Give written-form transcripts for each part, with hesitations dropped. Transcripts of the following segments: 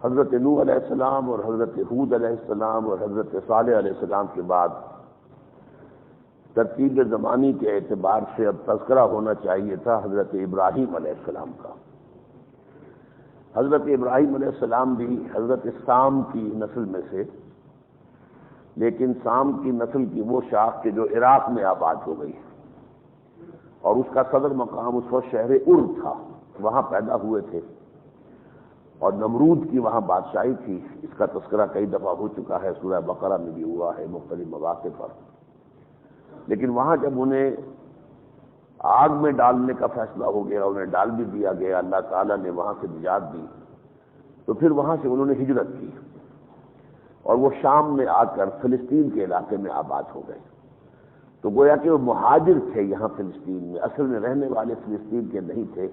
حضرت نوح علیہ السلام اور حضرت ہود علیہ السلام اور حضرت صالح علیہ السلام کے بعد ترتیب زمانی کے اعتبار سے اب تذکرہ ہونا چاہیے تھا حضرت ابراہیم علیہ السلام کا۔ حضرت ابراہیم علیہ السلام بھی حضرت سام کی نسل میں سے، لیکن سام کی نسل کی وہ شاخ کے جو عراق میں آباد ہو گئی، اور اس کا صدر مقام اس وقت شہر ار تھا، وہاں پیدا ہوئے تھے، اور نمرود کی وہاں بادشاہی تھی۔ اس کا تذکرہ کئی دفعہ ہو چکا ہے، سورہ بقرہ میں بھی ہوا ہے مختلف مواقع پر۔ لیکن وہاں جب انہیں آگ میں ڈالنے کا فیصلہ ہو گیا، انہیں ڈال بھی دیا گیا، اللہ تعالیٰ نے وہاں سے نجات دی، تو پھر وہاں سے انہوں نے ہجرت کی اور وہ شام میں آ کر فلسطین کے علاقے میں آباد ہو گئے۔ تو گویا کہ وہ مہاجر تھے یہاں فلسطین میں، اصل میں رہنے والے فلسطین کے نہیں تھے،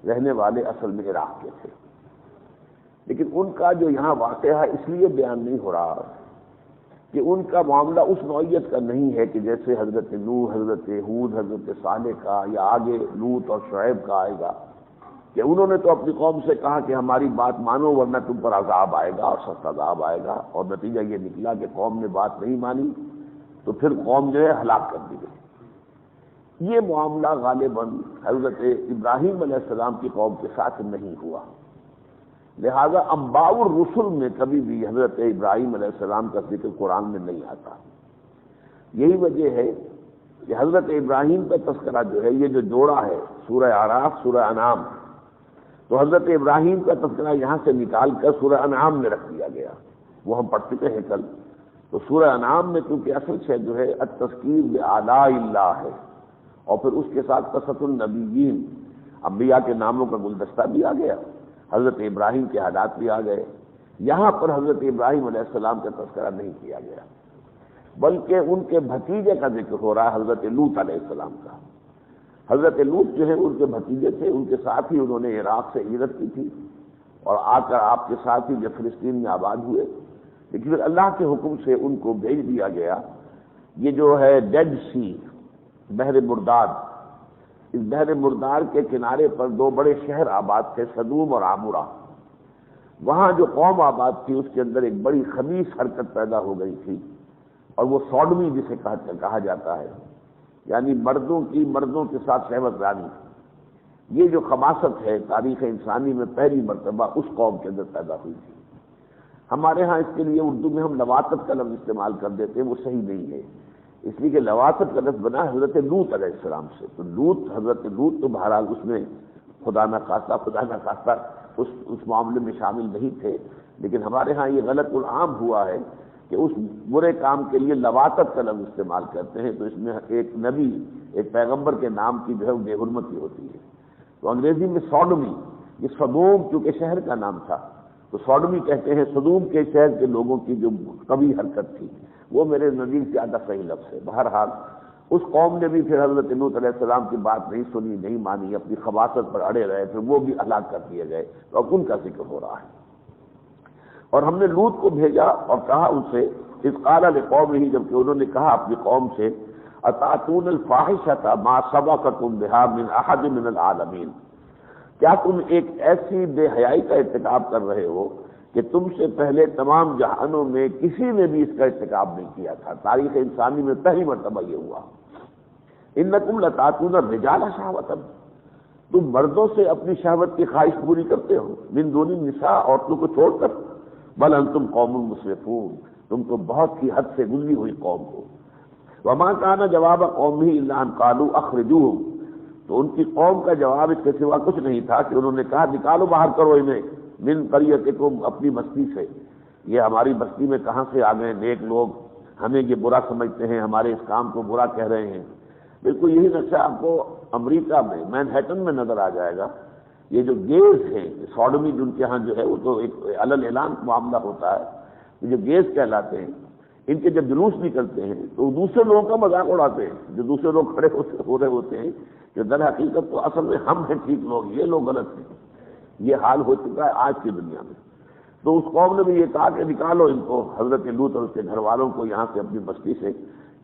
رہنے والے اصل میں عراق کے تھے۔ لیکن ان کا جو یہاں واقعہ اس لیے بیان نہیں ہو رہا کہ ان کا معاملہ اس نوعیت کا نہیں ہے کہ جیسے حضرت نوح، حضرت ہود، حضرت صالح کا، یا آگے لوط اور شعیب کا آئے گا، کہ انہوں نے تو اپنی قوم سے کہا کہ ہماری بات مانو ورنہ تم پر عذاب آئے گا اور سخت عذاب آئے گا، اور نتیجہ یہ نکلا کہ قوم نے بات نہیں مانی، تو پھر قوم جو ہے ہلاک کر دی گئی۔ یہ معاملہ غالباً حضرت ابراہیم علیہ السلام کی قوم کے ساتھ نہیں ہوا، لہذا انباء الرسل میں کبھی بھی حضرت ابراہیم علیہ السلام کا ذکر قرآن میں نہیں آتا۔ یہی وجہ ہے کہ حضرت ابراہیم کا تذکرہ جو ہے، یہ جو جوڑا ہے سورہ اعراف، سورہ انعام، تو حضرت ابراہیم کا تذکرہ یہاں سے نکال کر سورہ انعام میں رکھ دیا گیا، وہ ہم پڑھ چکے ہیں کل۔ تو سورہ انعام میں کیونکہ اصل سے جو ہے التذکیر بآلاء اللہ ہے، اور پھر اس کے ساتھ قصص النبیین، انبیاء کے ناموں کا گلدستہ بھی آ گیا، حضرت ابراہیم کے حالات بھی آ گئے۔ یہاں پر حضرت ابراہیم علیہ السلام کا تذکرہ نہیں کیا گیا، بلکہ ان کے بھتیجے کا ذکر ہو رہا ہے، حضرت لوط علیہ السلام کا۔ حضرت لوط جو ہے ان کے بھتیجے تھے، ان کے ساتھ ہی انہوں نے عراق سے ہجرت کی تھی، اور آ کر آپ کے ساتھ ہی جب فلسطین میں آباد ہوئے، لیکن پھر اللہ کے حکم سے ان کو بھیج دیا گیا۔ یہ جو ہے ڈیڈ سی، بحر مرداد، اس بحر مردار کے کنارے پر دو بڑے شہر آباد تھے، سدوم اور عامورہ۔ وہاں جو قوم آباد تھی اس کے اندر ایک بڑی خبیث حرکت پیدا ہو گئی تھی، اور وہ سوڈمی جسے کہا جاتا ہے، یعنی مردوں کے ساتھ شہوت رانی۔ یہ جو خباثت ہے تاریخ انسانی میں پہلی مرتبہ اس قوم کے اندر پیدا ہوئی تھی۔ ہمارے ہاں اس کے لیے اردو میں ہم لواطت کا لفظ استعمال کر دیتے ہیں، وہ صحیح نہیں ہے، اس لیے کہ لواطت کا لفظ بنا حضرت لوط علیہ السلام سے۔ تو حضرت لوط تو بہرحال اس میں خدا نہ خواستہ اس معاملے میں شامل نہیں تھے، لیکن ہمارے ہاں یہ غلط العام ہوا ہے کہ اس برے کام کے لیے لواطت کا لفظ استعمال کرتے ہیں، تو اس میں ایک نبی، ایک پیغمبر کے نام کی جو ہے بے حرمتی ہوتی ہے۔ تو انگریزی میں سوڈمی، یہ سدوم کیونکہ شہر کا نام تھا تو سوڈمی کہتے ہیں، سدوم کے شہر کے لوگوں کی جو قبیح حرکت تھی، وہ میرے نزدیک زیادہ صحیح لفظ ہے۔ بہرحال اس قوم نے بھی پھر حضرت لوط علیہ السلام کی بات نہیں سنی، نہیں مانی، اپنی خباثت پر اڑے رہے، پھر وہ بھی ہلاک کر دیے گئے، تو اب ان کا ذکر ہو رہا ہے۔ اور ہم نے لوط کو بھیجا اور کہا ان سے، اذ قال لقومہ، جبکہ انہوں نے کہا اپنی قوم سے، اتاتون الفاحشۃ ما سبقکم بہا من احد من العالمین، کیا تم ایک ایسی بے حیائی کا ارتکاب کر رہے ہو کہ تم سے پہلے تمام جہانوں میں کسی نے بھی اس کا ارتکاب نہیں کیا تھا، تاریخ انسانی میں پہلی مرتبہ یہ ہوا۔ انکم لتاتون الرجال شہوۃ، تم مردوں سے اپنی شہوت کی خواہش پوری کرتے ہو، من دون النساء، عورتوں کو چھوڑ کر، بل انتم قوم مسرفون، تم تو بہت ہی حد سے گزری ہوئی قوم ہو۔ وما کان جواب قومہ الا ان قالوا اخرجوہم، تو ان کی قوم کا جواب اس کے سوا کچھ نہیں تھا کہ انہوں نے کہا نکالو، باہر کرو انہیں، من قریتکم، اپنی بستی سے، یہ ہماری بستی میں کہاں سے آ گئے نیک لوگ، ہمیں یہ برا سمجھتے ہیں، ہمارے اس کام کو برا کہہ رہے ہیں۔ بالکل یہی نقشہ آپ کو امریکہ میں مینہٹن میں نظر آ جائے گا۔ یہ جو گیز ہیں، سوڈمی جن کے ہاں جو ہے وہ تو ایک علل اعلان معاملہ ہوتا ہے، یہ جو گیز کہلاتے ہیں، ان کے جب جلوس نکلتے ہیں تو دوسرے لوگوں کا مذاق اڑاتے ہیں، جو دوسرے لوگ کھڑے ہو رہے ہوتے ہیں کہ در حقیقت تو اصل میں ہم ہیں ٹھیک لوگ، یہ لوگ غلط ہیں۔ یہ حال ہو چکا ہے آج کی دنیا میں۔ تو اس قوم نے بھی یہ کہا کہ نکالو ان کو، حضرت لوط اور اس کے گھر والوں کو یہاں سے اپنی بستی سے،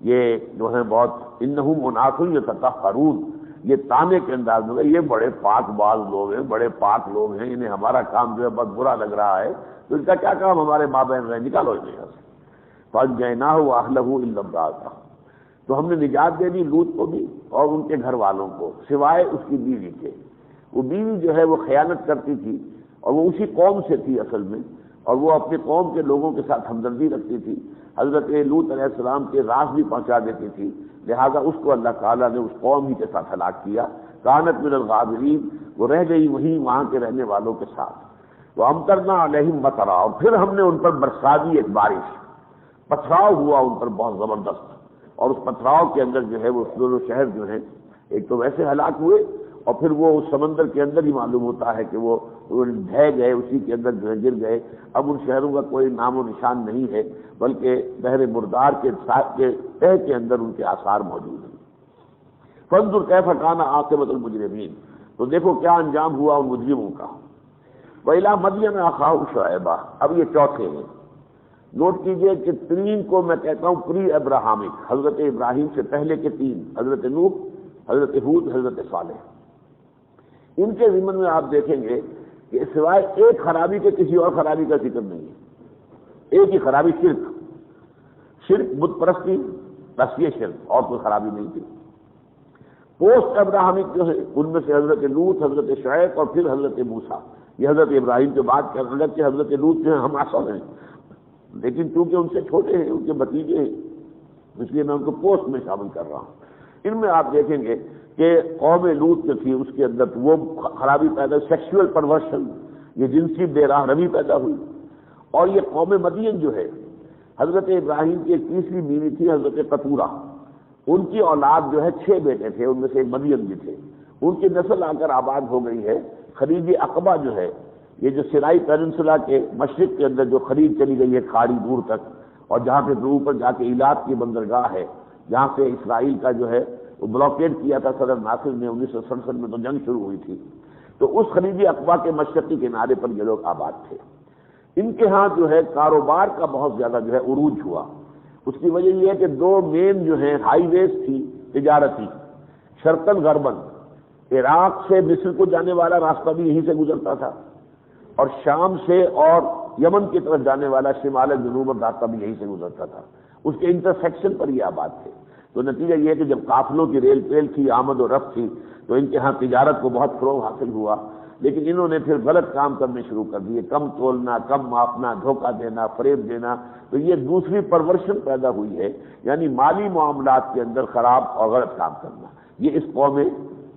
یہ جو ہے بہت انہم اناس یتطہرون، یہ تانے کے انداز میں یہ بڑے پاک باز لوگ ہیں، بڑے پاک لوگ ہیں، انہیں ہمارا کام جو ہے بہت برا لگ رہا ہے، تو ان کا کیا کام ہمارے ماں بہن رہے، نکالو انہیں یہاں سے۔ فَأَنجَيْنَاهُ وَأَهْلَهُ إِلَّا امْرَأَتَهُ، تو ہم نے نجات دے دی لوط کو بھی اور ان کے گھر والوں کو سوائے اس کی بیوی کے۔ وہ بیوی جو ہے وہ خیانت کرتی تھی اور وہ اسی قوم سے تھی اصل میں، اور وہ اپنے قوم کے لوگوں کے ساتھ ہمدردی رکھتی تھی، حضرت لوط علیہ السلام کے راز بھی پہنچا دیتی تھی، لہذا اس کو اللہ تعالیٰ نے اس قوم ہی کے ساتھ ہلاک کیا۔ کانت من الغابرین، وہ رہ گئی وہیں وہاں کے رہنے والوں کے ساتھ۔ وَأَمْطَرْنَا عَلَيْهِمْ مَطَرًا، اور پھر ہم نے ان پر برسا دی ایک بارش، پتھراؤ ہوا ان پر بہت زبردست، اور اس پتھراؤ کے اندر جو ہے وہ دونوں شہر جو ہیں ایک تو ویسے ہلاک ہوئے، اور پھر وہ اس سمندر کے اندر ہی معلوم ہوتا ہے کہ وہ ڈھہ گئے، اسی کے اندر جو ہے گر گئے۔ اب ان شہروں کا کوئی نام و نشان نہیں ہے، بلکہ بحر مردار کے تہہ کے اندر ان کے آثار موجود ہیں۔ فانظر کیف کان عاقبۃ المجرمین، تو دیکھو کیا انجام ہوا ان مجرموں کا۔ وَإِلَىٰ مَدْيَنَ أَخَاهُمْ شُعَيْبًا، اب یہ چوتھے ہیں۔ نوٹ کیجئے کہ تین کو میں کہتا ہوں پری ابراہمک، حضرت ابراہیم سے پہلے کے تین، حضرت نوح، حضرت ہود، حضرت صالح۔ ان کے ضمن میں آپ دیکھیں گے کہ سوائے ایک خرابی کے کسی اور خرابی کا ذکر نہیں ہے۔ ایک ہی خرابی شرک بت پرستی، بس یہ شرک، اور کوئی خرابی نہیں تھی۔ پوسٹ ابراہمک جو ہے ان میں سے حضرت لوط، حضرت شعیب اور پھر حضرت موسیٰ، یہ حضرت ابراہیم کے بعد کیا کہ حضرت لوط جو ہیں ہم اصل ہیں، لیکن چونکہ ان سے چھوٹے ہیں، ان کے بھتیجے ہیں، اس لیے میں ان کو پوسٹ میں شامل کر رہا ہوں۔ ان میں آپ دیکھیں گے کہ قوم لوط جو تھی اس کے اندر وہ خرابی پیدا، سیکشول پرورشن، یہ جنسی بے راہ روی پیدا ہوئی۔ اور یہ قوم مدین جو ہے، حضرت ابراہیم کی ایک تیسری بیوی تھی حضرت قطورہ، ان کی اولاد جو ہے 6 بیٹے تھے، ان میں سے ایک مدین بھی تھے، ان کی نسل آ کر آباد ہو گئی ہے۔ خلیج عقبہ جو ہے، یہ جو سینائی پیننسولا کے مشرق کے اندر جو خلیج چلی گئی ہے کھاڑی دور تک، اور جہاں پہ اوپر جا کے ایلات کی بندرگاہ ہے، جہاں سے اسرائیل کا جو ہے وہ بلاکیڈ کیا تھا صدر ناصر نے 1967 میں، تو جنگ شروع ہوئی تھی، تو اس خلیج عقبہ کے مشرقی کنارے پر یہ لوگ آباد تھے۔ ان کے ہاں جو ہے کاروبار کا بہت زیادہ جو ہے عروج ہوا۔ اس کی وجہ یہ ہے کہ 2 مین جو ہیں ہائی ویز تھی تجارتی، شرقاً غرباً، عراق سے مصر کو جانے والا راستہ بھی یہیں سے گزرتا تھا، اور شام سے اور یمن کی طرف جانے والا شمال جنوب راستہ بھی یہیں سے گزرتا تھا، اس کے انٹرسیکشن پر یہ آباد تھے۔ تو نتیجہ یہ ہے کہ جب قافلوں کی ریل پیل تھی، آمد و رفت تھی، تو ان کے ہاں تجارت کو بہت فروغ حاصل ہوا، لیکن انہوں نے پھر غلط کام کرنے شروع کر دیے، کم تولنا، کم ماپنا، دھوکہ دینا، فریب دینا، تو یہ دوسری پرورشن پیدا ہوئی ہے، یعنی مالی معاملات کے اندر خراب اور غلط کام کرنا، یہ اس قوم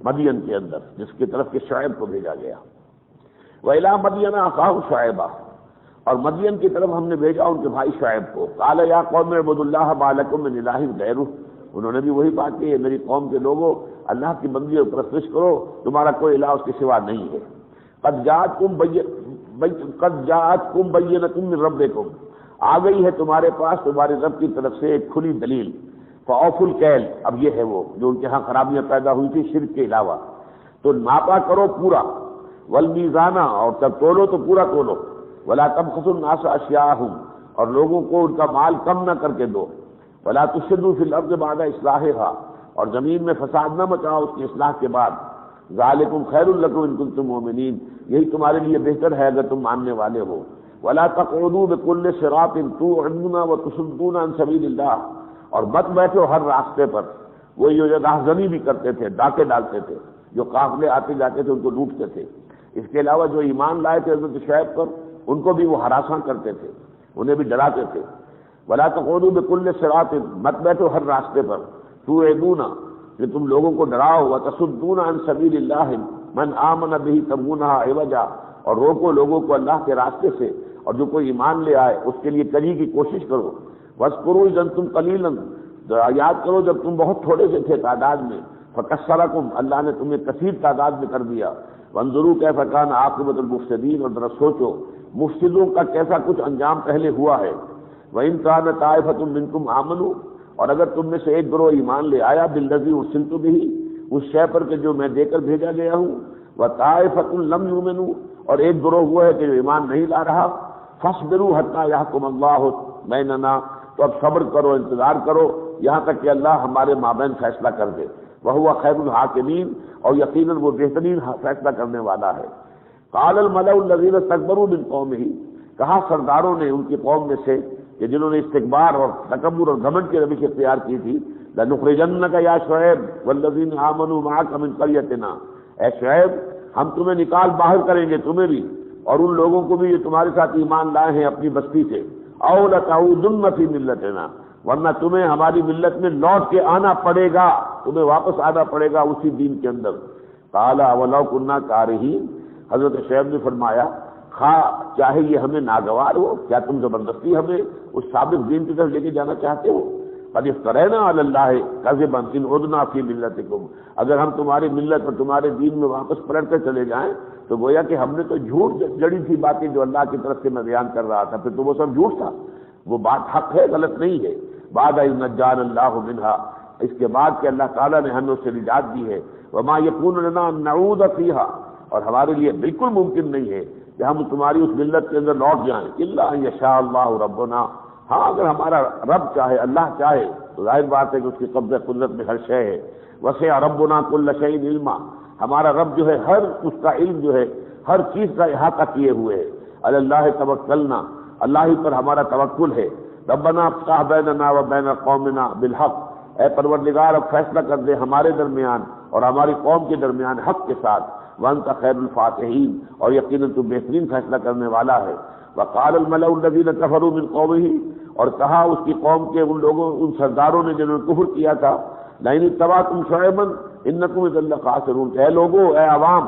مدین کے اندر جس کی طرف کہ شعیب کو بھیجا گیا۔ وَإِلَىٰ مَدْيَنَ أَخَاهُمْ شُعَيْبًا، اور مدین کی طرف ہم نے بھیجا ان کے بھائی شعیب کو۔ قَالَ يَا قَوْمِ اعْبُدُوا اللَّهَ مَا لَكُم مِّنْ إِلَٰهٍ غَيْرُهُ، انہوں نے بھی وہی بات کی، میری قوم کے لوگوں اللہ کی بندگی اور پرستش کرو، تمہارا کوئی الہ اس کے سوا نہیں ہے۔ قَدْ جَاءَتْكُمْ بَيِّنَةٌ مِّن رَّبِّكُمْ، آ گئی ہے تمہارے پاس تمہاری رب کی طرف سے ایک کھلی دلیل۔ فَأَوْفُوا الْكَيْلَ، اب یہ ہے وہ جو ان کے ہاں خرابیاں پیدا ہوئی تھی شرک کے علاوہ، تو ناپا کرو پورا، والمیزانہ، اور جب تولو تو پورا تولو، ولا تبخسوا الناس اشیاءهم، اور لوگوں کو ان کا مال کم نہ کر کے دو، ولا تفسدوا فی الارض بعد اصلاحها، اور زمین میں فساد نہ مچاؤ اس کی اصلاح کے بعد، ذالکم خیر لکم ان کنتم مؤمنین، یہی تمہارے لیے بہتر ہے اگر تم ماننے والے ہو۔ ولا تقعدوا بكل صراط توعدون وتصدون عن سبیل اللہ، اور مت بیٹھو ہر راستے پر، وہ جو راہزنی بھی کرتے تھے، ڈاکے ڈالتے تھے، جو قافلے آتے جاتے تھے ان کو لوٹتے تھے۔ اس کے علاوہ جو ایمان لائے تھے حضرت شعیب پر، ان کو بھی وہ ہراساں کرتے تھے، انہیں بھی ڈراتے تھے۔ ولا تقعدوا بكل صراط، مت بیٹھو ہر راستے پر، توعدون، کہ تم لوگوں کو ڈراؤ، وتصدون عن سبیل اللہ من آمن به تبغونها عوجا، اور روکو لوگوں کو اللہ کے راستے سے، اور جو کوئی ایمان لے آئے اس کے لیے کجی کی کوشش کرو۔ واذکروا اذ انتم قلیلا، یاد کرو جب تم بہت تھوڑے سے تھے تعداد میں، فکثرکم، اللہ نے تمہیں کثیر تعداد میں کر دیا۔ وانظروا کیف کان عاقبۃ المفسدین، اور ذرا سوچو مفسدوں کا کیسا کچھ انجام پہلے ہوا ہے۔ وَإِن كَانَ طَائِفَةٌ مِّنكُمْ آمَنُوا، اور اگر تم میں سے ایک گروہ ایمان لے آیا، بِالَّذِي أُرْسِلْتُ بِهِ، اس شے پر کہ جو میں دے کر بھیجا گیا ہوں، وَطَائِفَةٌ لَمْ يُؤْمِنُوا، اور ایک گروہ وہ ہے کہ جو ایمان نہیں لا رہا، فَاصْبِرُوا حَتَّى يَحْكُمَ اللَّهُ بَيْنَنَا، تو اب صبر کرو، انتظار کرو یہاں تک کہ اللہ ہمارے مابین فیصلہ کر دے۔ وہو خیر الحاکمین، اور یقیناً وہ بہترین فیصلہ کرنے والا ہے۔ قال الملأ الذین استکبروا من قومہ، کہا سرداروں نے ان کی قوم میں سے کہ جنہوں نے استکبار اور تکبر اور گھمنڈ کی روش اختیار کی تھی، لنخرجنک یا شعیب والذین آمنوا معک من قریتنا، اے شعیب ہم تمہیں نکال باہر کریں گے، تمہیں بھی اور ان لوگوں کو بھی جو تمہارے ساتھ ایمان لائے ہیں اپنی بستی سے، او لتعودن فی ملتنا، ورنہ تمہیں ہماری ملت میں لوٹ کے آنا پڑے گا، تمہیں واپس آنا پڑے گا اسی دین کے اندر۔ قال ولو کنا کارہین، حضرت شعیب نے فرمایا چاہے یہ ہمیں ناگوار ہو، کیا تم زبردستی ہمیں اس سابق دین کی طرف لے کے جانا چاہتے ہو؟ قد افترینا علی اللہ کذبا ان عدنا فی ملتکم، اگر ہم تمہاری ملت اور تمہارے دین میں واپس پلٹ کر چلے جائیں تو گویا کہ ہم نے تو جھوٹ جڑی تھی باتیں جو اللہ کی طرف سے میں بیان کر رہا تھا، پھر تو وہ سب جھوٹ تھا، وہ بات حق ہے، غلط نہیں ہے۔ بعد اذ نجانا اللہ منہا، اس کے بعد کہ اللہ تعالیٰ نے ہمیں اس سے نجات دی ہے۔ وما یکون لنا ان نعود فیہا، اور ہمارے لیے بالکل ممکن نہیں ہے کہ ہم تمہاری اس ملت کے اندر لوٹ جائیں، الا ان یشاء اللہ ربنا، ہاں اگر ہمارا رب چاہے، اللہ چاہے، تو ظاہر بات ہے کہ اس کی قبضہ قدرت میں ہر شے ہے۔ وسع ربنا کل شیء علما، ہمارا رب جو ہے ہر اس کا علم جو ہے ہر چیز کا احاطہ کیے ہوئے ہے۔ علی اللہ توکلنا، اللہ ہی پر ہمارا توکل ہے۔ ربنا افتح بیننا و بین قومنا بالحق، اے پروردگار اب فیصلہ کر دے ہمارے درمیان اور ہماری قوم کے درمیان حق کے ساتھ، وانت خیر الفاتحین، اور یقیناً تو بہترین فیصلہ کرنے والا ہے۔ وقال الملأ الذین کفروا من قومہ، اور کہا اس کی قوم کے ان لوگوں، ان سرداروں نے جنہوں نے کفر کیا تھا، لئن اتبعتم شعیبا انکم اذا لخاسرون، اے لوگو، اے عوام،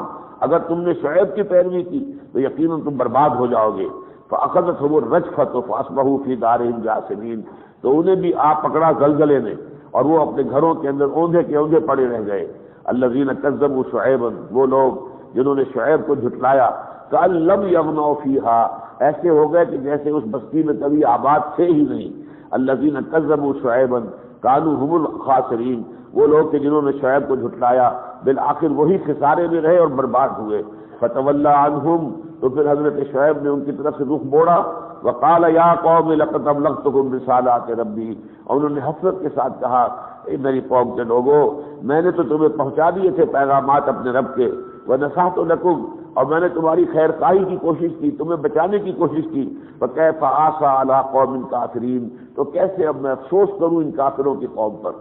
اگر تم نے شعیب کی پیروی کی تو یقیناً تم برباد ہو جاؤ گے۔ فاخذتهم الرجفة فاصبحوا في دارهم جاثمین، تو انہیں بھی آ پکڑا زلزلے نے اور وہ اپنے گھروں کے اندر اوندھے کے اوندھے پڑے رہ گئے۔ الذین کذبوا شعیبا، وہ لوگ جنہوں نے شعیب کو جھٹلایا، کأن لم یغنوا فیہا، ایسے ہو گئے کہ جیسے اس بستی میں کبھی آباد تھے ہی نہیں۔ الذین کذبوا شعیبا کانوا هم الخاسرین، وہ لوگ کہ جنہوں نے شعیب کو جھٹلایا بالآخر وہی خسارے میں رہے اور برباد ہوئے۔ فتولی عنہم، تو پھر حضرت شعیب نے ان کی طرف سے رخ موڑا۔ وقال یا قوم لقد ابلغتکم رسالات ربی، اور انہوں نے حسرت کے ساتھ کہا، اے میری قوم کے لوگوں، میں نے تو تمہیں پہنچا دیے تھے پیغامات اپنے رب کے، ونصحت لکم، اور میں نے تمہاری خیر خواہی کی کوشش کی، تمہیں بچانے کی کوشش کی۔ فکیف آسیٰ علی قوم کافرین، تو کیسے اب میں افسوس کروں ان کافروں کی قوم پر۔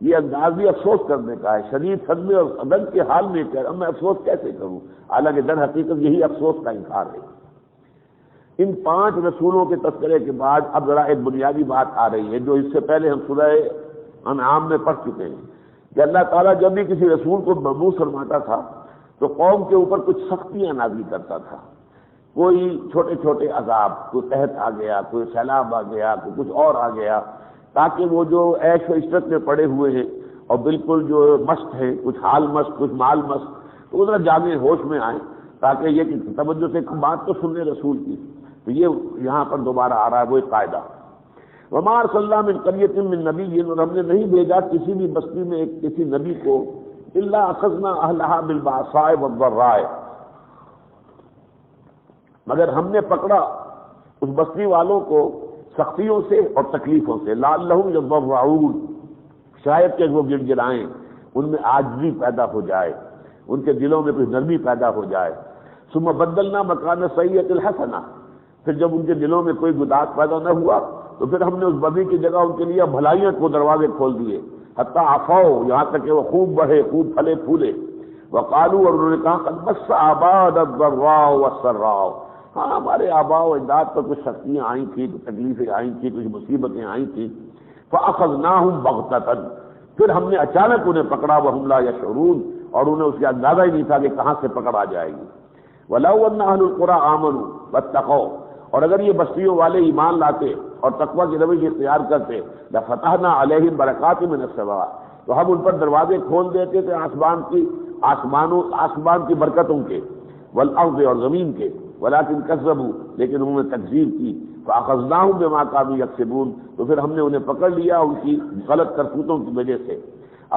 یہ انداز بھی افسوس کرنے کا ہے، شدید صدمے اور غم کے حال میں کہ اب میں افسوس کیسے کروں، حالانکہ در حقیقت یہی افسوس کا انکار ہے۔ ان 5 رسولوں کے تذکرے کے بعد اب ذرا ایک بنیادی بات آ رہی ہے جو اس سے پہلے ہم سورہ انعام میں پڑھ چکے ہیں کہ اللہ تعالیٰ جب بھی کسی رسول کو مبعوث فرماتا تھا تو قوم کے اوپر کچھ سختیاں نازل کرتا تھا، کوئی چھوٹے چھوٹے عذاب، کوئی قحط آ گیا، کوئی سیلاب آ گیا، کوئی کچھ اور آ گیا، تاکہ وہ جو عیش و عشرت میں پڑے ہوئے ہیں اور بالکل جو مست ہیں، کچھ حال مست کچھ مال مست، تو ذرا جاگیں، ہوش میں آئیں، تاکہ یہ کہ توجہ سے بات تو سننے رسول کی۔ تو یہ یہاں پر دوبارہ آ رہا ہے وہ ایک قاعدہ۔ وما ارسلنا من قریۃ من نبی، اور ہم نے نہیں بھیجا کسی بھی بستی میں ایک کسی نبی کو، الا اخذنا اہلها بالباساء والضراء، مگر ہم نے پکڑا اس بستی والوں کو سختیوں سے اور تکلیفوں سے، لعلہم یضرعون، شاید کہ وہ گڑ گڑائیں، ان میں عاجزی پیدا ہو جائے، ان کے دلوں میں کچھ نرمی پیدا ہو جائے۔ ثم بدلنا مکان السیئۃ الحسنہ، پھر جب ان کے دلوں میں کوئی گداز پیدا نہ ہوا تو پھر ہم نے اس بدی کی جگہ ان کے لیے بھلائیوں کو دروازے کھول دیے، حتی عفوا، یہاں تک کہ وہ خوب بڑھے، خوب پھلے پھولے۔ وقالوا، اور انہوں نے کہا، قد مس آباد الضراء والسراء، ہاں ہمارے آباء و اجداد پر کچھ سختیاں آئی تھیں، کچھ تکلیفیں آئی تھیں، کچھ مصیبتیں آئی تھیں۔ فاخذناہم بغتۃ، پھر ہم نے اچانک انہیں پکڑا، وہم لا یشعرون، اور انہیں اس کا اندازہ ہی نہیں تھا کہ کہاں سے پکڑ آ جائے گی۔ ولو ان اہل القری آمنوا واتقوا، اور اگر یہ بستیوں والے ایمان لاتے اور تقوی کی روش اختیار کرتے، لفتحنا علیہم برکات من السماء، تو ہم ان پر دروازے کھول دیتے تھے آسمان کی برکتوں کے، والارض، اور زمین کے، ولکن کذبوا، لیکن انہوں نے تکذیب کی، فاخذناہم بما كانوا یکسبون، تو پھر ہم نے انہیں پکڑ لیا ان کی غلط کرتوتوں کی وجہ سے۔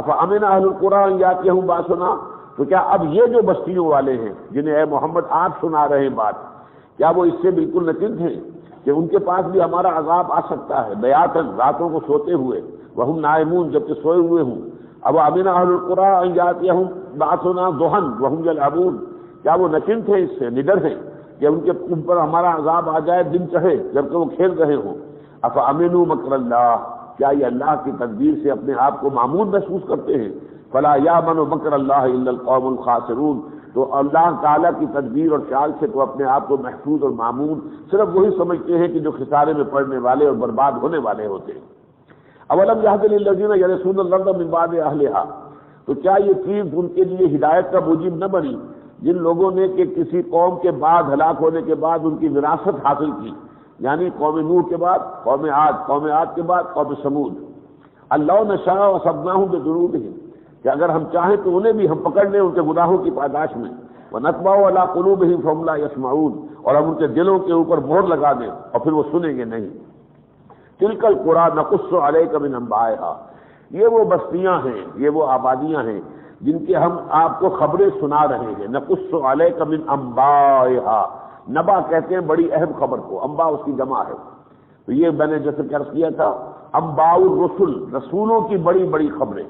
افامن اہل القری ان یاتیہم باسنا، تو کیا اب یہ جو بستیوں والے ہیں جنہیں اے محمد آپ سنا رہے ہیں بات، کیا وہ اس سے بالکل نچنت ہیں کہ ان کے پاس بھی ہمارا عذاب آ سکتا ہے، بیاتن، راتوں کو سوتے ہوئے، وہم نائمون، جبکہ سوئے ہوئے ہوں، اب امن اہل القریٰ ان یاتیہم باسنا ضحی وہم یلعبون، کیا وہ نچن تھے، اس سے نڈر ہیں کہ ان کے اوپر ہمارا عذاب آ جائے دن چڑھے جبکہ وہ کھیل رہے ہوں۔ افامنوا مکر اللہ، کیا یہ اللہ کی تدبیر سے اپنے آپ کو معمول محسوس کرتے ہیں؟ فلا یامن مکر اللہ الا القوم الخاسرون، تو اللہ تعالیٰ کی تدبیر اور چال سے تو اپنے آپ کو محفوظ اور معمول صرف وہی سمجھتے ہیں کہ جو خسارے میں پڑنے والے اور برباد ہونے والے ہوتے ہیں۔ اولم یہد للذین یرثون الارض من بعد اہلہا، تو کیا یہ چیز ان کے لیے ہدایت کا موجب نہ بنی جن لوگوں نے کہ کسی قوم کے بعد ہلاک ہونے کے بعد ان کی وراثت حاصل کی، یعنی قوم نوح کے بعد قوم عاد، قوم عاد کے بعد قوم ثمود۔ اللہ نشاء اصبناہم بذنوبہم، کہ اگر ہم چاہیں تو انہیں بھی ہم پکڑ لیں ان کے گناہوں کی پاداش میں، وَنَطْبَعُ عَلَىٰ قُلُوبِهِمْ فَهُمْ لَا يَسْمَعُونَ، اور ہم ان کے دلوں کے اوپر مہر لگا دیں اور پھر وہ سنیں گے نہیں۔ تِلْكَ الْقُرَىٰ نَقُصُّ عَلَيْكَ مِنْ أَنبَائِهَا، یہ وہ بستیاں ہیں، یہ وہ آبادیاں ہیں جن کے ہم آپ کو خبریں سنا رہے ہیں۔ نَقُصُّ عَلَيْكَ مِنْ أَنبَائِهَا، نبا کہتے ہیں بڑی اہم خبر کو، انباء اس کی جمع ہے، تو یہ میں نے جیسے عرض کیا تھا انباء الرسل، رسولوں کی بڑی بڑی خبریں۔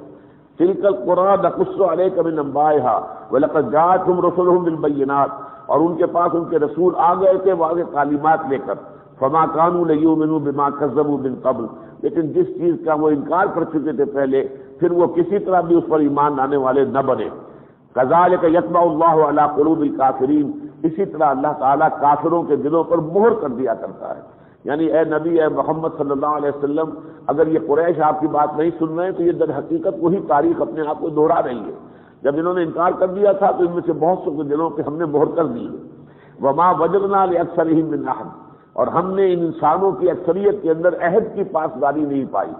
تلک القرآن نقص علیک من انبائها ولقد جاءتهم رسلهم بالبینات، اور ان کے پاس ان کے رسول آ گئے تھے واضح تعلیمات لے کر، فما كانوا ليؤمنوا بما كذبوا من قبل، لیکن جس چیز کا وہ انکار کر چکے تھے پہلے پھر وہ کسی طرح بھی اس پر ایمان لانے والے نہ بنے۔ كذلك يطبع الله على قلوب الكافرين، اسی طرح اللہ تعالیٰ کافروں کے دلوں پر مہر کر دیا کرتا ہے۔ یعنی اے نبی، اے محمد صلی اللہ علیہ وسلم، اگر یہ قریش آپ کی بات نہیں سن رہے ہیں تو یہ در حقیقت وہی تاریخ اپنے آپ کو دوہرا رہی ہے۔ جب انہوں نے انکار کر دیا تھا تو ان میں سے بہت سے کے دلوں پہ ہم نے مہر کر دی ہے۔ وما وجدنا لاکثرهم من عہد، اور ہم نے ان انسانوں کی اکثریت کے اندر عہد کی پاسداری نہیں پائی۔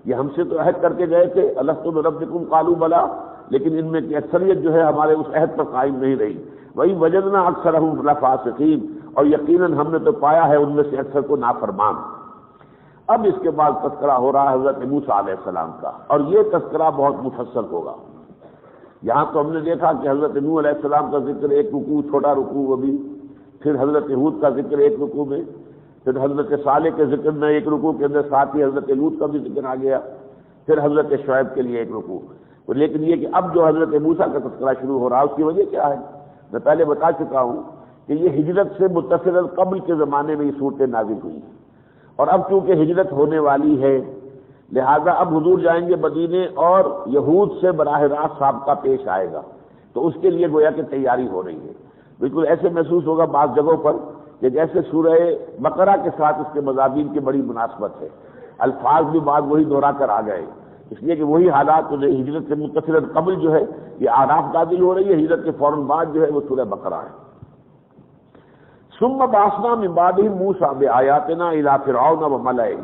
یہ ہم سے تو عہد کر کے گئے تھے، الست بربکم قالوا بلا، لیکن ان میں کی اکثریت جو ہے ہمارے اس عہد پر قائم نہیں رہی۔ وہی وجدنا اکثرهم لفاسقین، اور یقیناً ہم نے تو پایا ہے ان میں سے اکثر کو نافرمان۔ اب اس کے بعد تذکرہ ہو رہا ہے حضرت موسیٰ علیہ السلام کا، اور یہ تذکرہ بہت مفصل ہوگا۔ یہاں تو ہم نے دیکھا کہ حضرت نوح علیہ السلام کا ذکر ایک رکوع، چھوٹا رکوع ابھی، پھر حضرت ہود کا ذکر ایک رکوع میں، پھر حضرت صالح کے ذکر میں ایک رکوع کے اندر ساتھ ہی حضرت لوط کا بھی ذکر آ گیا، پھر حضرت شعیب کے لیے ایک رکوع۔ لیکن یہ کہ اب جو حضرت موسیٰ کا تذکرہ شروع ہو رہا ہے اس کی وجہ کیا ہے؟ میں پہلے بتا چکا ہوں کہ یہ ہجرت سے متصل قبل کے زمانے میں یہ صورتیں نازل ہوئی ہیں، اور اب چونکہ ہجرت ہونے والی ہے لہذا اب حضور جائیں گے مدینے اور یہود سے براہ راست سابقہ پیش آئے گا، تو اس کے لیے گویا کہ تیاری ہو رہی ہے۔ بالکل ایسے محسوس ہوگا بعض جگہوں پر کہ جیسے سورہ بقرہ کے ساتھ اس کے مضامین کی بڑی مناسبت ہے، الفاظ بھی بعض وہی دہرا کر آ گئے، اس لیے کہ وہی حالات ہجرت سے متصل قبل جو ہے یہ آراف نازل ہو رہی ہے، ہجرت کے فوراً بعد جو ہے وہ سورہ بقرہ ہے۔ ثم بعثنا من بعدهم موسیٰ بآیاتنا الی فرعون وملئہ،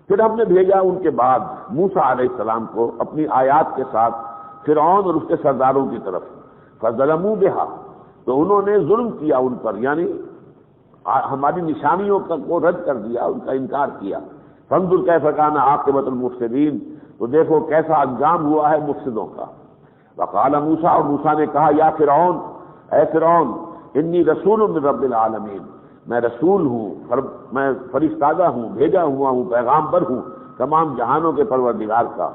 پھر ہم نے بھیجا ان کے بعد موسیٰ علیہ السلام کو اپنی آیات کے ساتھ فرعون اور اس کے سرداروں کی طرف، فظلموا بہا، تو انہوں نے ظلم کیا ان پر، یعنی ہماری نشانیوں کو رد کر دیا، ان کا انکار کیا۔ فانظر کیف کان عاقبۃ المفسدین، تو دیکھو کیسا انجام ہوا ہے مفسدوں کا۔ وقال موسیٰ، اور موسیٰ نے کہا یا فرعون، اے فرعون، انی رسول من رب العالمین، میں رسول ہوں، میں فرستادہ ہوں، بھیجا ہوا ہوں، پیغامبر ہوں تمام جہانوں کے پروردگار کا۔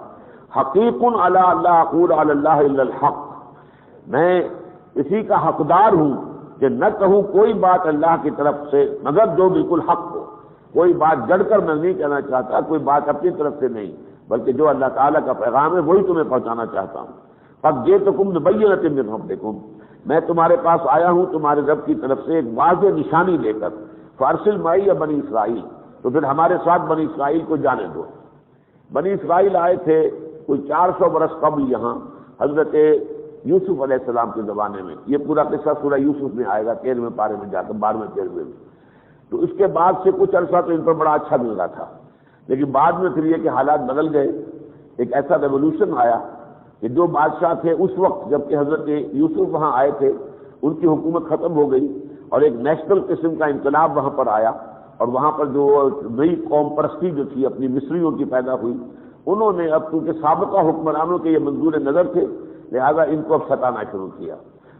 حقیق علی اللہ اقول علی اللہ الا الحق، میں اسی کا حقدار ہوں کہ نہ کہوں کوئی بات اللہ کی طرف سے مگر جو بالکل حق ہو، کوئی بات جڑ کر میں نہیں کہنا چاہتا، کوئی بات اپنی طرف سے نہیں، بلکہ جو اللہ تعالیٰ کا پیغام ہے وہی تمہیں پہنچانا چاہتا ہوں۔ قد جئتکم ببینۃ من ربکم، میں تمہارے پاس آیا ہوں تمہارے رب کی طرف سے ایک واضح نشانی لے کر، فارسل معی بنی اسرائیل، تو پھر ہمارے ساتھ بنی اسرائیل کو جانے دو۔ بنی اسرائیل آئے تھے کوئی 400 برس قبل یہاں حضرت یوسف علیہ السلام کے زمانے میں، یہ پورا قصہ سورہ یوسف میں آئے گا 13ویں پارے میں جا کر، 12ویں 13ویں میں۔ تو اس کے بعد سے کچھ عرصہ تو ان پر بڑا اچھا مل رہا تھا، لیکن بعد میں پھر یہ کہ حالات بدل گئے، ایک ایسا ریولوشن آیا کہ جو بادشاہ تھے اس وقت جب کہ حضرت یوسف وہاں آئے تھے ان کی حکومت ختم ہو گئی، اور ایک نیشنل قسم کا انقلاب وہاں پر آیا، اور وہاں پر جو نئی قوم پرستی جو تھی اپنی مصریوں کی پیدا ہوئی، انہوں نے اب کیونکہ سابقہ حکمرانوں کے یہ منظور نظر تھے لہذا ان کو اب ستانا شروع کیا،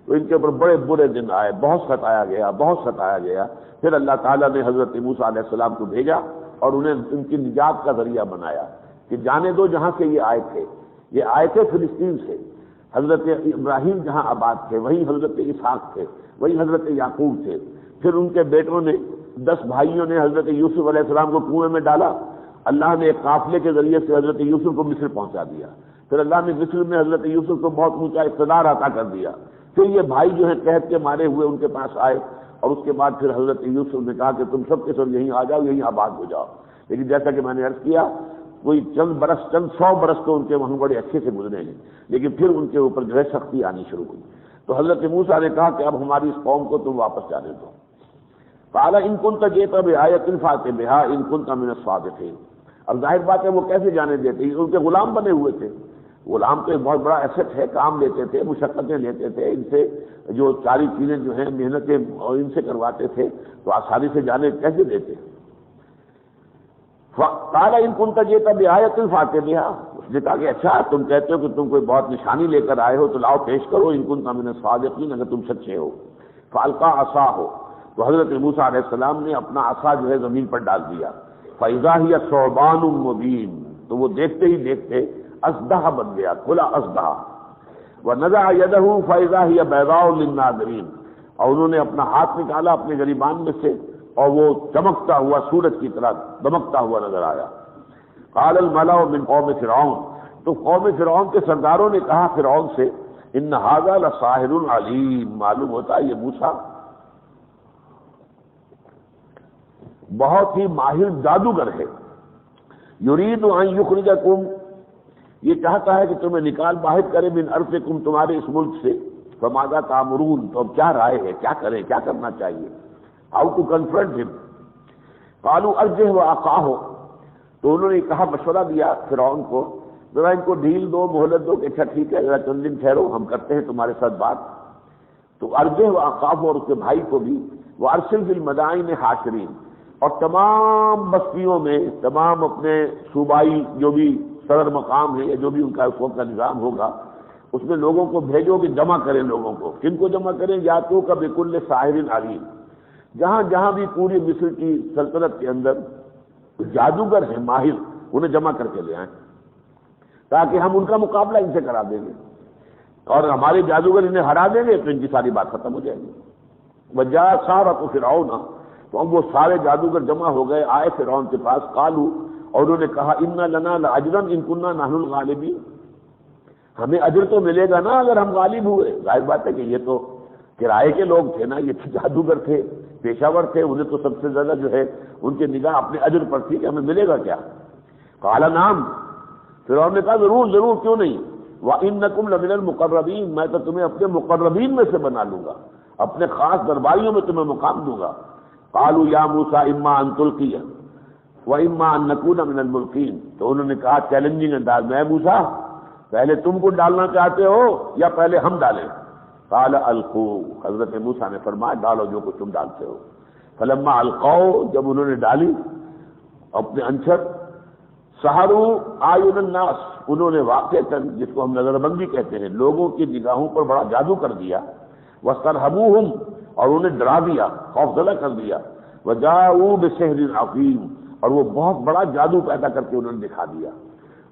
تو ان کے اوپر بڑے برے دن آئے، بہت ستایا گیا، بہت ستایا گیا۔ پھر اللہ تعالیٰ نے حضرت موسیٰ علیہ السلام کو بھیجا اور انہیں ان کی نجات کا ذریعہ بنایا کہ جانے دو جہاں سے یہ آئے تھے، یہ آئے تھے فلسطین سے، حضرت ابراہیم جہاں آباد تھے وہیں حضرت اسحاق تھے، وہیں حضرت یعقوب تھے، پھر ان کے بیٹوں نے 10 بھائیوں نے حضرت یوسف علیہ السلام کو کنویں میں ڈالا، اللہ نے ایک قافلے کے ذریعے سے حضرت یوسف کو مصر پہنچا دیا، پھر اللہ نے مصر میں حضرت یوسف کو بہت اونچا اقتدار عطا کر دیا، پھر یہ بھائی جو ہیں قحط کے مارے ہوئے ان کے پاس آئے، اور اس کے بعد پھر حضرت یوسف نے کہا کہ تم سب کے سب یہیں آ جاؤ، یہیں آباد ہو جاؤ، لیکن جیسا کہ میں نے عرض کیا کوئی چند 100 برس تو ان کے وہاں بڑے اچھے سے گزرے ہیں، لیکن پھر ان کے اوپر جو ہے سختی آنی شروع ہوئی، تو حضرت موسیٰ نے کہا کہ اب ہماری اس قوم کو تم واپس جانے دو۔ قال ان كنت جئت بآية فأت بها إن كنت من الصادقين۔ اب ظاہر بات ہے وہ کیسے جانے دیتے، ان کے غلام بنے ہوئے تھے، غلام تو ایک بہت بڑا ایسٹ ہے، کام لیتے تھے، مشقتیں لیتے تھے، ان سے جو ساری چیزیں جو ہیں محنتیں اور ان سے کرواتے تھے، تو آسانی سے جانے کیسے دیتے۔ قال ان كنت جئت بآية فأت بها، اس نے کہا کہ اچھا تم کہتے ہو کہ تم کوئی بہت نشانی لے کر آئے ہو تو لاؤ پیش کرو، ان كنت من الصادقين، اگر تم سچے ہو۔ فألقى عصاه، تو حضرت موسیٰ علیہ السلام نے اپنا عصا جو ہے زمین پر ڈال دیا، فإذا هي ثعبان مبين، تو وہ دیکھتے ہی دیکھتے اژدہا بن گیا، کھلا اژدہا، ونزع يده فإذا هي بيضاء للناظرين، اور انہوں نے اپنا ہاتھ نکالا اپنے گریبان میں سے اور وہ چمکتا ہوا سورج کی طرح دمکتا ہوا نظر آیا۔ قال الملأ من قوم فرعون، تو قوم فرعون کے سرداروں نے کہا فرعون سے، ان هذا لساحر علیم، معلوم ہوتا ہے یہ موسیٰ بہت ہی ماہر جادوگر ہے، یرید ان یخرجکم، یہ چاہتا ہے کہ تمہیں نکال باہر کرے من ارضکم، تمہارے اس ملک سے، فماذا تأمرون، تو اب کیا رائے ہے، کیا کریں، کیا کرنا چاہیے، ہاؤ ٹو کنفرنٹ ہم۔ قالوا ارجہ واخاہ، تو انہوں نے کہا مشورہ دیا فرعون کو، ذرا ان کو ڈھیل دو، مہلت دو کہ اچھا ٹھیک ہے ذرا چند دن ٹھہرو، ہم کرتے ہیں تمہارے ساتھ بات۔ تو ارجہ واخاہ، اور اس کے بھائی کو بھی، وارسل فی المدائن حاشرین، اور تمام بستیوں میں، تمام اپنے صوبائی جو بھی صدر مقام ہے یا جو بھی ان کا اس وقت کا نظام ہوگا، اس میں لوگوں کو بھیجو کہ جمع کریں لوگوں کو، کن کو جمع کریں، یا تو کا بکل ساحر علیم، جہاں جہاں بھی پوری مصر کی سلطنت کے اندر جادوگر ہیں ماہر، انہیں جمع کر کے لے آئیں، تاکہ ہم ان کا مقابلہ ان سے کرا دیں گے، اور ہمارے جادوگر انہیں ہرا دیں گے تو ان کی ساری بات ختم ہو جائے گی۔ وجاء السحرۃ فرعون، تو اب وہ سارے جادوگر جمع ہو گئے، آئے فرعون کے پاس، قالوا، اور انہوں نے کہا ان لنا لاجرا ان کنا نحن الغالبین، ہمیں اجر تو ملے گا نا اگر ہم غالب ہوئے۔ ظاہر بات ہے کہ یہ تو کرائے کے لوگ تھے نا، یہ تو جادوگر تھے، پیشہ ور تھے، انہیں تو سب سے زیادہ جو ہے ان کی نگاہ اپنے اجر پر تھی کہ ہمیں ملے گا کیا۔ قال نعم، فرعون نے کہا ضرور ضرور، کیوں نہیں، وانکم لمن المقربین، میں تو تمہیں اپنے مقربین میں سے بنا لوں گا، اپنے خاص درباریوں میں تمہیں مقام دوں گا۔ قالوا یا موسیٰ اما ان تلقی واما ان نکون من الملقین، تو انہوں نے کہا چیلنجنگ انداز میں، موسیٰ پہلے تم کو ڈالنا چاہتے ہو یا پہلے ہم ڈالیں؟ قال القوا، حضرت موسیٰ نے فرمایا ڈالو جو کچھ تم ڈالتے ہو۔ فلما القوا، جب انہوں نے ڈالی اپنے انچر، سحروا اعین الناس، انہوں نے واقعتاً، جس کو ہم نظر بندی کہتے ہیں، لوگوں کی نگاہوں پر بڑا جادو کر دیا، واسترهبوهم، اور انہیں ڈرا دیا، خوفزدہ کر دیا، وجاءوا بسحر عظیم، اور وہ بہت بڑا جادو پیدا کر کے انہوں نے دکھا دیا۔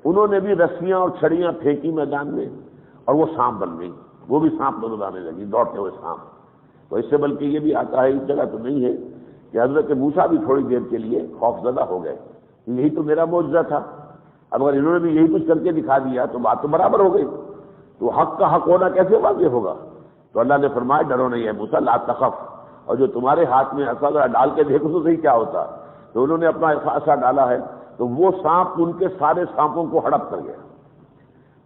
انہوں نے بھی رسیاں اور چھڑیاں پھینکی میدان میں، اور وہ سانپ بن گئی، وہ بھی سانپ نظر آنے لگی، دوڑتے ہوئے سانپ۔ تو اس سے بلکہ یہ بھی آتا ہے، اس جگہ تو نہیں ہے، کہ حضرت موسیٰ بھی تھوڑی دیر کے لیے خوفزدہ ہو گئے، یہی تو میرا معجزہ تھا، اب اگر انہوں نے بھی یہی کچھ کر کے دکھا دیا تو بات تو برابر ہو گئی، تو حق کا حق ہونا کیسے واضح ہوگا؟ تو اللہ نے فرمایا ڈرو نہیں ہے موسیٰ، لا تخف، اور جو تمہارے ہاتھ میں عصا ذرا ڈال کے دیکھو تو صحیح کیا ہوتا۔ تو انہوں نے اپنا عصا ڈالا ہے تو وہ سانپ ان کے سارے سانپوں کو ہڑپ کر گیا۔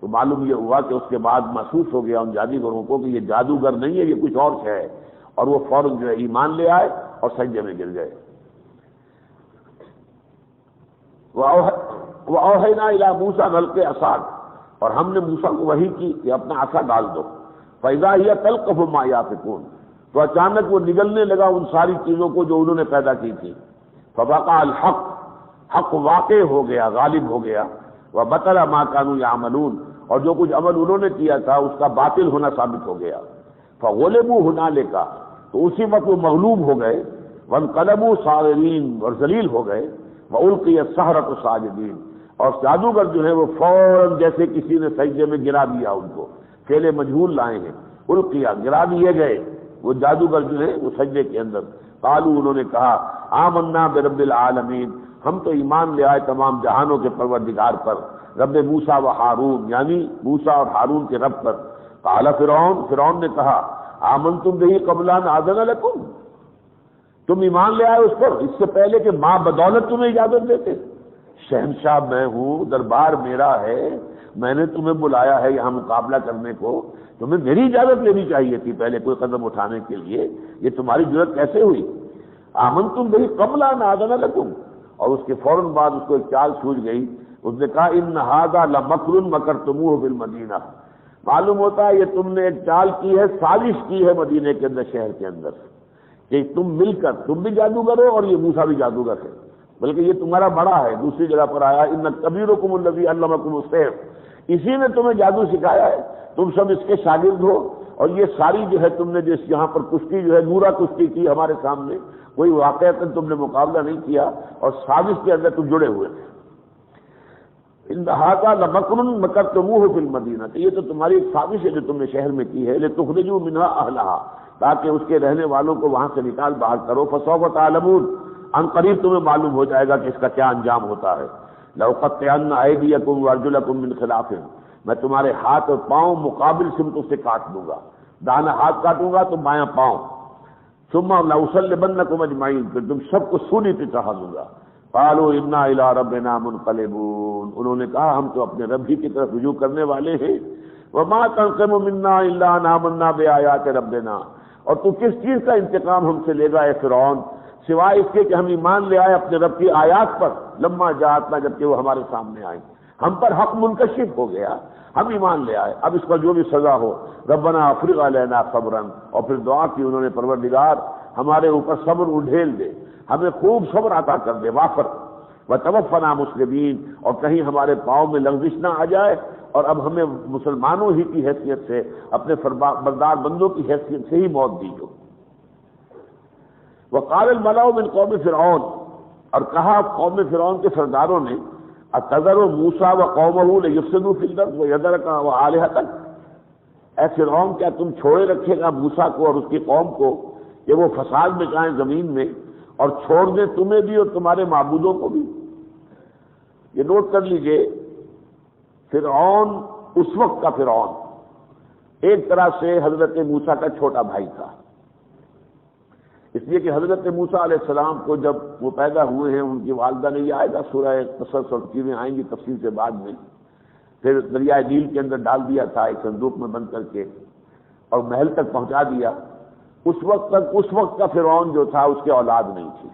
تو معلوم یہ ہوا کہ اس کے بعد محسوس ہو گیا ان جادوگروں کو کہ یہ جادوگر نہیں ہے، یہ کچھ اور ہے، اور وہ فوراً جو ہے ایمان لے آئے اور سجدے میں گر گئے۔ وَأَوْحَيْنَا إِلَىٰ مُوسَىٰ أَنْ أَلْقِ عَصَاكَ، اور ہم نے موسیٰ کو وحی کی کہ اپنا عصا ڈال دو۔ فَإِذَا هِيَ تَلْقَفُ مَا يَأْفِكُونَ، تو اچانک وہ نگلنے لگا ان ساری چیزوں کو جو انہوں نے پیدا کی تھی۔ فَوَقَعَ الْحَقُّ، حق واقع ہو گیا، غالب ہو گیا۔ وَبَطَلَ مَا كَانُوا يَعْمَلُونَ، اور جو کچھ عمل انہوں نے کیا تھا اس کا باطل ہونا ثابت ہو گیا۔ فَغُلِبُوا هُنَالِكَ، تو اسی وقت وہ مغلوب ہو گئے۔ وَانقَلَبُوا صَاغِرِينَ، اور ذلیل ہو گئے۔ وَأُلْقِيَ السَّحَرَةُ ساجدین، اور جادوگر جو ہے وہ فوراً جیسے کسی نے سجدے میں گرا دیا ان کو، فعل مجہول لائے ہیں، القیا گرا دیے گئے وہ جادوگر جو ہے وہ سجدے کے اندر۔ قالوا انہوں نے کہا آمنا برب العالمین، ہم تو ایمان لے آئے تمام جہانوں کے پروردگار پر، رب موسیٰ و ہارون یعنی موسیٰ اور ہارون کے رب پر۔ قال فرعون نے کہا آمنتم بہ قبل ان آذن لکم، تم ایمان لے آئے اس پر اس سے پہلے کہ ماں بدولت تمہیں اجازت دیتے؟ شہنشاہ میں ہوں، دربار میرا ہے، میں نے تمہیں بلایا ہے یہاں مقابلہ کرنے کو، تمہیں میری اجازت لینی چاہیے تھی پہلے کوئی قدم اٹھانے کے لیے، یہ تمہاری جرأت کیسے ہوئی؟ آمنتم بہ قبل ان آذن لکم، اور اس کے فوراً بعد اس کو ایک چال سوجھ گئی، اس نے کہا ان ھذا لمکر مکرتموہ بالمدینہ، معلوم ہوتا ہے یہ تم نے ایک چال کی ہے، سازش کی ہے مدینے کے اندر، شہر کے اندر، کہ تم مل کر، تم بھی جادوگر ہو اور یہ موسیٰ بھی جادوگر ہے، بلکہ یہ تمہارا بڑا ہے۔ دوسری جگہ پر آیا ان کبیرکم الذی علمکم السحر، اسی نے تمہیں جادو سکھایا ہے، تم سب اس کے شاگرد ہو، اور یہ ساری جو ہے تم نے جس یہاں پر کشتی جو ہے نورا کشتی کی ہمارے سامنے، کوئی واقعتاً تم نے مقابلہ نہیں کیا اور سازش کے اندر تم جڑے ہوئے تھے۔ ان ھذا لمکر مکرتموہ بالمدینہ، تو یہ تو تمہاری ایک سازش ہے جو تم نے شہر میں کی ہے، لتخرجوا منھا اہلھا، تاکہ اس کے رہنے والوں کو وہاں سے نکال باہر کرو، فسوف تعلمون، ان قریب تمہیں معلوم ہو جائے گا کہ اس کا کیا انجام ہوتا ہے۔ لأقطعن أيديكم وأرجلكم من خلاف، میں تمہارے ہاتھ اور پاؤں مقابل سمتوں سے کاٹ دوں گا، دانا ہاتھ کاٹوں گا تو بایاں پاؤں، ثم لأصلبنكم أجمعين، پھر تم سب کو سولی پہ چڑھا دوں گا۔ قالوا إنا إلى ربنا منقلبون، انہوں نے کہا ہم تو اپنے رب ہی کی طرف رجوع کرنے والے ہیں۔ وما تنقم منا إلا أن آمنا بآيات ربنا، اور تو کس چیز کا انتقام ہم سے لے گا اے فرعون، سوائے اس کے کہ ہم ایمان لے آئے اپنے رب کی آیات پر، لما جاءتنا، جبکہ وہ ہمارے سامنے آئیں، ہم پر حق منکشف ہو گیا، ہم ایمان لے آئے، اب اس کا جو بھی سزا ہو، ربنا افرغ علینا صبرا، اور پھر دعا کی انہوں نے پروردگار ہمارے اوپر صبر اڈھیل دے، ہمیں خوب صبر عطا کر دے، وافر وتوفنا مسلمین، اور کہیں ہمارے پاؤں میں لغزش نہ آ جائے، اور اب ہمیں مسلمانوں ہی کی حیثیت سے، اپنے بردار بندوں کی حیثیت سے ہی موت دی جو۔ وقال الملأ من قوم فرعون، اور کہا قوم فرعون کے سرداروں نے، اتذر موسیٰ وقومہ لیفسدوا فی الارض ویذرک وآلہتک، اے فرعون کیا تم چھوڑے رکھے گا موسیٰ کو اور اس کی قوم کو کہ وہ فساد مچائیں زمین میں، اور چھوڑ دیں تمہیں بھی اور تمہارے معبودوں کو بھی؟ یہ نوٹ کر لیجئے، فرعون اس وقت کا فرعون ایک طرح سے حضرت موسیٰ کا چھوٹا بھائی تھا، اس لیے کہ حضرت موسیٰ علیہ السلام کو جب وہ پیدا ہوئے ہیں، ان کی والدہ نے، یہ آئے گا سورہ قصص اور چیزیں آئیں گی تفصیل سے بعد میں، پھر دریائے نیل کے اندر ڈال دیا تھا ایک صندوق میں بند کر کے، اور محل تک پہنچا دیا۔ اس وقت کا فرعون جو تھا اس کے اولاد نہیں تھی،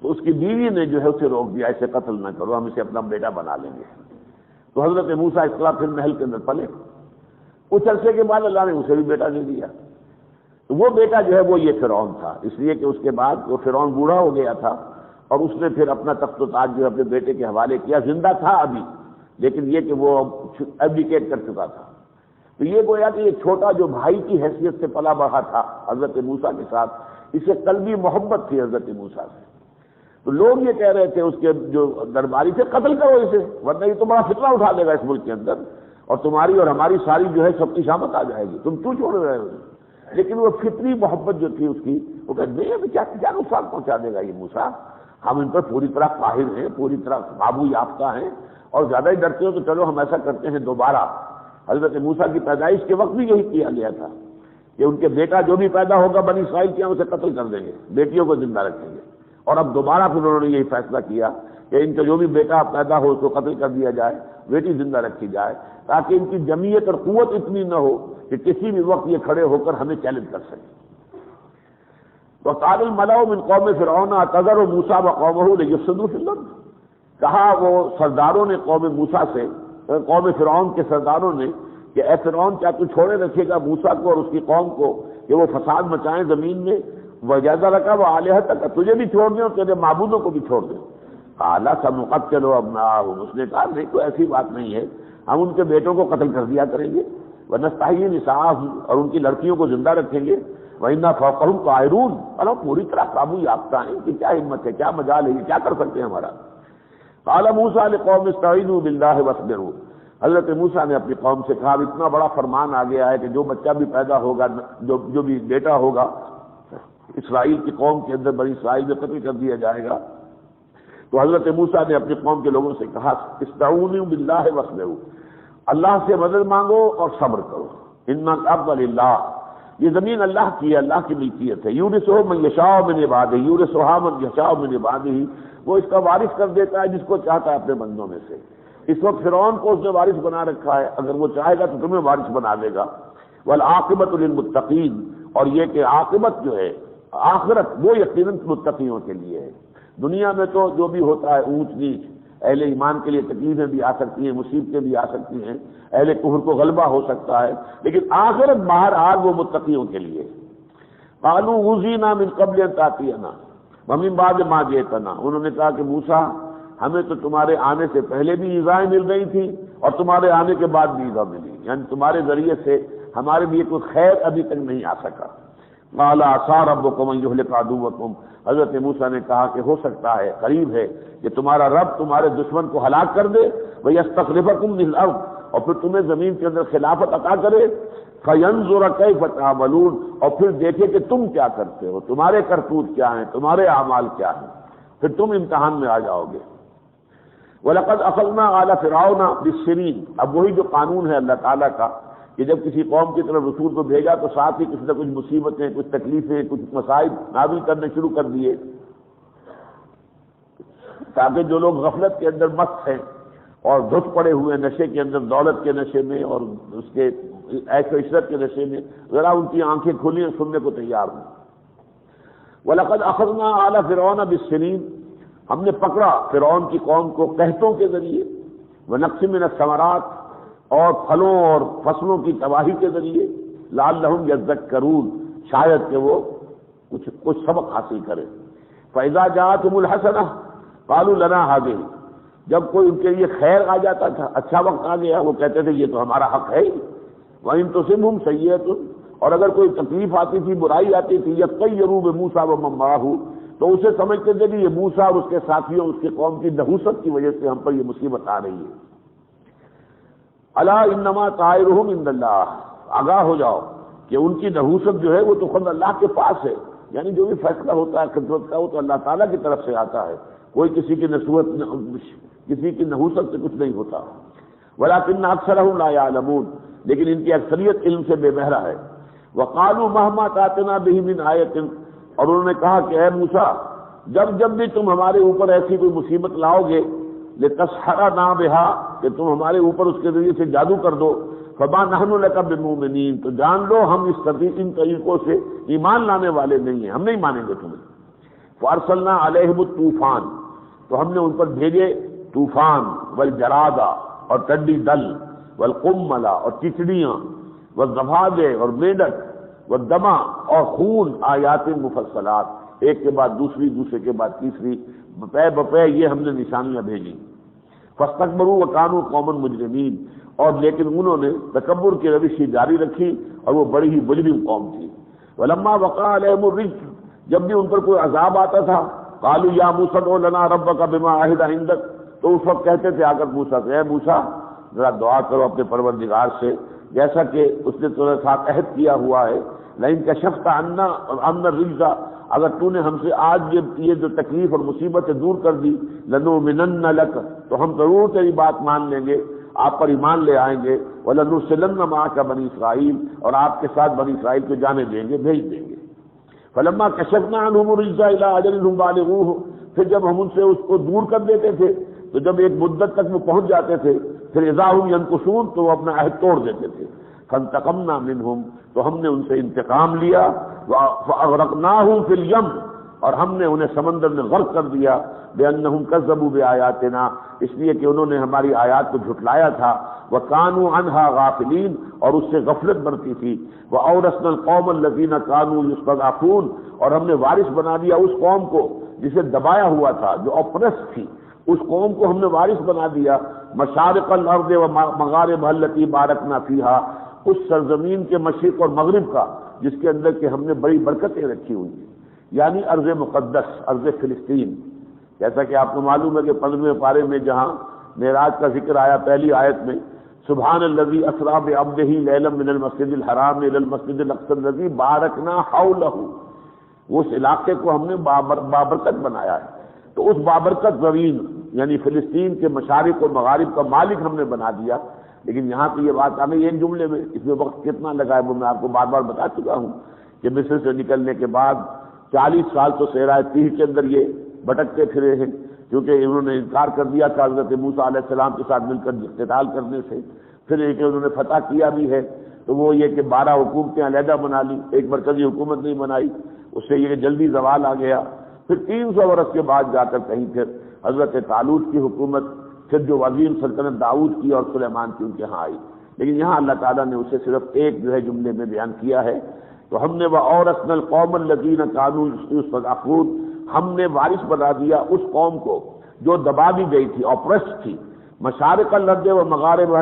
تو اس کی بیوی نے جو ہے اسے روک دیا، اسے قتل نہ کرو، ہم اسے اپنا بیٹا بنا لیں گے۔ تو حضرت موسیٰ اس طرح پھر محل کے اندر پلے، کچھ عرصے کے بعد اللہ نے اسے بھی بیٹا دے دیا۔ تو وہ بیٹا جو ہے وہ یہ فرعون تھا، اس لیے کہ اس کے بعد وہ فرعون بوڑھا ہو گیا تھا، اور اس نے پھر اپنا تخت و تاج جو ہے اپنے بیٹے کے حوالے کیا، زندہ تھا ابھی لیکن یہ کہ وہ ایبڈیکیٹ کر چکا تھا۔ تو یہ گویا کہ یہ چھوٹا جو بھائی کی حیثیت سے پلا بڑھا تھا حضرت موسیٰ کے ساتھ، اسے قلبی محبت تھی حضرت موسیٰ سے، تو لوگ یہ کہہ رہے تھے اس کے جو درباری تھے، قتل کرو اسے، ورنہ یہ تو بڑا فتنہ اٹھا دے گا اس ملک کے اندر، اور تمہاری اور ہماری ساری جو ہے سب کی شامت آ جائے گی، تم کیوں چھوڑ رہے ہو؟ لیکن وہ فطری محبت جو تھی اس کی، وہ کہتے نہیں ہمیں کیا نقصان پہنچا دے گا یہ موسیٰ، ہم ان پر پوری طرح قاہر ہیں، پوری طرح قابو یافتہ ہیں، اور زیادہ ہی ڈرتے ہو تو چلو ہم ایسا کرتے ہیں دوبارہ۔ حضرت موسیٰ کی پیدائش کے وقت بھی یہی کیا گیا تھا کہ ان کے بیٹا جو بھی پیدا ہوگا بنی اسرائیل کے اسے قتل کر دیں گے، بیٹیوں کو زندہ رکھیں گے، اور اب دوبارہ پھر انہوں نے یہی فیصلہ کیا کہ ان کا جو بھی بیٹا پیدا ہو اس کو قتل کر دیا جائے، بیٹی زندہ رکھی جائے، تاکہ ان کی جمعیت اور قوت اتنی نہ ہو کہ کسی بھی وقت یہ کھڑے ہو کر ہمیں چیلنج کر سکیں۔ وقال الملأ من قوم فرعون اتذر موسیٰ وقومہ لیفسدوا فی الارض، کہا وہ سرداروں نے قوم موسیٰ سے، قوم فرعون کے سرداروں نے، کہ اے فرعون کیا تو چھوڑے رکھے گا موسیٰ کو اور اس کی قوم کو کہ وہ فساد مچائیں زمین میں، وَجَعَلَكَ وَآلِهَتَكَ، تجھے بھی چھوڑ دیں اور تیرے معبودوں کو بھی چھوڑ دیں۔ قَالَ سَنُقَتِّلُ أَبْنَاءَهُمْ، اس نے کہا نہیں کوئی ایسی بات نہیں ہے، ہم ان کے بیٹوں کو قتل کر دیا کریں گے، وَنَسْتَحْيِي نِسَاءَهُمْ، اور ان کی لڑکیوں کو زندہ رکھیں گے، وَإِنَّا فَوْقَهُمْ قَاهِرُونَ، اور ہم پوری طرح قابو یافتہ ہیں کہ کیا ہمت ہے، کیا مجال ہے، یہ کیا کر سکتے ہیں ہمارا۔ قال موسیٰ لقوم استعینوا باللہ واصبروا، حضرت موسیٰ نے اپنی قوم سے کہا اتنا بڑا فرمان آ گیا ہے کہ جو بچہ بھی پیدا ہوگا، جو بھی بیٹا ہوگا اسرائیل کی قوم کے اندر، بنی اسرائیل میں قتل کر دیا جائے گا۔ تو حضرت موسیٰ نے اپنی قوم کے لوگوں سے کہا استعینوا باللہ واصبروا، اللہ سے مدد مانگو اور صبر کرو۔ ان الارض للہ، یہ زمین اللہ کی ہے، اللہ کی ملکیت ہے۔ یورثها من یشاء من عبادہ، یورثها من یشاء من عبادہ، وہ اس کا وارث کر دیتا ہے جس کو چاہتا ہے اپنے بندوں میں سے۔ اس وقت فرعون کو اس نے وارث بنا رکھا ہے، اگر وہ چاہے گا تو تمہیں وارث بنا دے گا۔ والعاقبۃ للمتقین، اور یہ کہ عاقبت جو ہے آخرت وہ یقیناً متقیوں کے لیے ہے۔ دنیا میں تو جو بھی ہوتا ہے اونچ نیچ، اہل ایمان کے لیے تکلیفیں بھی آ سکتی ہیں، مصیبتیں بھی آ سکتی ہیں، اہل کفر کو غلبہ ہو سکتا ہے، لیکن آخرت بہرحال وہ متقیوں کے لیے۔ قالوا اوذینا من قبل ان تاتینا ومن بعد ما جئتنا، انہوں نے کہا کہ موسیٰ ہمیں تو تمہارے آنے سے پہلے بھی ایذائیں مل رہی تھی اور تمہارے آنے کے بعد بھی ایذا ملی، یعنی تمہارے ذریعے سے ہمارے لیے کوئی خیر ابھی تک نہیں آ سکا۔ قال عسى ربكم ان يهلك عدوكم، حضرت موسیٰ نے کہا کہ ہو سکتا ہے، قریب ہے کہ تمہارا رب تمہارے دشمن کو ہلاک کر دے، وَيَسْتَخْلِفَكُمْ فِي الْأَرْضِ، اور پھر تمہیں زمین کے اندر خلافت عطا کرے، فَيَنْظُرَ كَيْفَ تَعْمَلُونَ، اور پھر دیکھے کہ تم کیا کرتے ہو، تمہارے کرتوت کیا ہیں، تمہارے اعمال کیا ہیں، پھر تم امتحان میں آ جاؤ گے۔ وَلَقَدْ أَخَذْنَا آلَ فِرْعَوْنَ بِالسِّنِينَ، اب وہی جو قانون ہے اللہ تعالیٰ کا کہ جب کسی قوم کی طرف رسول کو بھیجا تو ساتھ ہی کچھ نہ کچھ مصیبتیں، کچھ تکلیفیں، کچھ مصائب نازل کرنے شروع کر دیے، تاکہ جو لوگ غفلت کے اندر مست ہیں اور دھت پڑے ہوئے نشے کے اندر، دولت کے نشے میں اور اس کے عیش و عشرت کے نشے میں، ذرا ان کی آنکھیں کھلی اور سننے کو تیار ہوں۔ وَلَقَدْ أَخَذْنَا آلَ فِرْعَوْنَ بِالسِّنِينَ، ہم نے پکڑا فرعون کی قوم کو قحطوں کے ذریعے، وَنَقْصٍ مِّنَ الثَّمَرَاتِ، اور پھلوں اور فصلوں کی تباہی کے ذریعے، لعلہم یذکرون، شاید کہ وہ کچھ سبق حاصل کریں۔ فَإِذَا جَاءَتْهُمُ الْحَسَنَةُ قَالُوا لَنَا هَٰذِهِ، جب کوئی ان کے لیے خیر آ جاتا تھا، اچھا وقت آ گیا، وہ کہتے تھے یہ تو ہمارا حق ہے ہی۔ وَإِن تُصِبْهُمْ سَیِّئَةٌ، اور اگر کوئی تکلیف آتی تھی، برائی آتی تھی، یَطَّیَّرُوا بِمُوسَىٰ وَمَن مَّعَهُ، تو اسے سمجھتے تھے کہ یہ موسیٰ اور اس کے ساتھیوں، اس کی قوم کی نحوست کی وجہ سے ہم پر یہ مصیبت آ رہی ہے۔ الا انما طائرهم عند اللہ، آگاہ ہو جاؤ کہ ان کی نحوست جو ہے وہ تو خود اللہ کے پاس ہے، یعنی جو بھی فیصلہ ہوتا ہے قدرت کا وہ تو اللہ تعالیٰ کی طرف سے آتا ہے، کوئی کسی کی نحوست سے کچھ نہیں ہوتا۔ ولکن اکثرهم لا يعلمون، لیکن ان کی اکثریت علم سے بے بہرہ ہے۔ وقالوا مهما تاتنا به من آیۃ، اور انہوں نے کہا کہ اے موسیٰ جب بھی تم ہمارے اوپر ایسی کوئی مصیبت لاؤ گے، لتسحرنا بها، کہ تم ہمارے اوپر اس کے ذریعے سے جادو کر دو، فما نحن لک بمؤمنین، تو جان لو ہم ان طریقوں سے ایمان لانے والے نہیں ہیں، ہم نہیں مانیں گے تمہیں۔ فارسلنا علیہم الطوفان، تو ہم نے ان پر بھیجے طوفان، والجراد، اور ٹڈی دل، والقمل، اور چچڑیاں، والضفادع، اور میڈک، والدم، اور خون، آیات مفصلات، ایک کے بعد دوسری، دوسرے کے بعد تیسری، بپے بپے یہ ہم نے نشانیاں بھیجی۔ فاستکبروا وکانوا قوما مجرمین، اور لیکن انہوں نے تکبر کی روش ہی جاری رکھی اور وہ بڑی ہی مجرم قوم تھی۔ ولما وقع علیہم الرجز، جب بھی ان پر کوئی عذاب آتا تھا، قالوا یا موسیٰ ادع لنا ربک بما عہد عندک، تو اس وقت کہتے تھے آ کر موسیٰ سے، اے موسیٰ ذرا دعا کرو اپنے پروردگار سے، جیسا کہ اس نے تمہارے ساتھ عہد کیا ہوا ہے، لئن کشفت عنا الرجز، اگر تو نے ہم سے آج یہ جو تکلیف اور مصیبت دور کر دی، لنؤمنن لک، تو ہم ضرور تیری بات مان لیں گے، آپ پر ایمان لے آئیں گے، وَلَنُرْسِلَنَّ مَعَكَ بَنِي اسرائیل، اور آپ کے ساتھ بنی اسرائیل کو جانے دیں گے، بھیج دیں گے۔ فَلَمَّا كَشَفْنَا عَنْهُمُ الرِّجْزَ إِلَىٰ أَجَلٍ هُمْ بَالِغُوهُ، پھر جب ہم ان سے اس کو دور کر دیتے تھے تو جب ایک مدت تک وہ پہنچ جاتے تھے، پھر اذا هم ينكثون، تو وہ اپنا عہد توڑ دیتے تھے۔ فَانتَقَمْنَا مِنْهُمْ، تو ہم نے ان سے انتقام لیا، فَأَغْرَقْنَاهُمْ فِي الْيَمِّ، اور ہم نے انہیں سمندر میں غرق کر دیا، بِأَنَّهُمْ كَذَّبُوا بِآيَاتِنَا، اس لیے کہ انہوں نے ہماری آیات کو جھٹلایا تھا، وَكَانُوا عَنْهَا غَافِلِينَ، اور اس سے غفلت برتی تھی، وَأَوْرَثْنَا الْقَوْمَ الَّذِينَ كَانُوا يُسْتَضْعَفُونَ، اور ہم نے وارث بنا دیا اس قوم کو جسے دبایا ہوا تھا، جو اپریس تھی، اس قوم کو ہم نے وارث بنا دیا، مشارق الارض ومغاربها التي باركنا فيها، اس سرزمین کے مشرق اور مغرب کا جس کے اندر کہ ہم نے بڑی برکتیں رکھی ہوئی ہیں، یعنی ارض مقدس، ارض فلسطین، جیسا کہ آپ کو معلوم ہے کہ 15ویں پارے میں جہاں معراج کا ذکر آیا پہلی آیت میں، سبحان الذی اسری بعبدہ لیلا من المسجد الحرام الی المسجد الاقصی الذی بارکنا حولہ، اس علاقے کو ہم نے بابرکت بنایا ہے، تو اس بابرکت زمین یعنی فلسطین کے مشارق اور مغارب کا مالک ہم نے بنا دیا۔ لیکن یہاں پہ یہ بات ہمیں ایک جملے میں، اس میں وقت کتنا لگا ہے وہ میں آپ کو بار بار بتا چکا ہوں کہ مصر سے نکلنے کے بعد 40 سال تو صحرائے تیہ کے اندر یہ بھٹکتے پھرے ہیں، کیونکہ انہوں نے انکار کر دیا تھا حضرت موسیٰ علیہ السلام کے ساتھ مل کر قتال کرنے سے۔ پھر ایک انہوں نے فتح کیا بھی ہے، تو وہ یہ کہ 12 حکومتیں علیحدہ بنا لی، ایک مرکزی حکومت نہیں بنائی، اس سے یہ جلدی زوال آ گیا۔ پھر 300 برس کے بعد جا کر کہیں پھر حضرت طالوت کی حکومت، پھر جو عظیم سلطنت داؤد کی اور سلیمان کی ان کے ہاں آئی۔ لیکن یہاں اللہ تعالیٰ نے اسے صرف ایک جو ہے جملے میں بیان کیا ہے، تو ہم نے وَأَوْرَثْنَا الْقَوْمَ الَّذِينَ كَانُوا يُسْتَضْعَفُونَ، ہم نے وارث بنا دیا اس قوم کو جو دبا دی گئی تھی، اوپریس تھی، مشارق الارض و مغاربها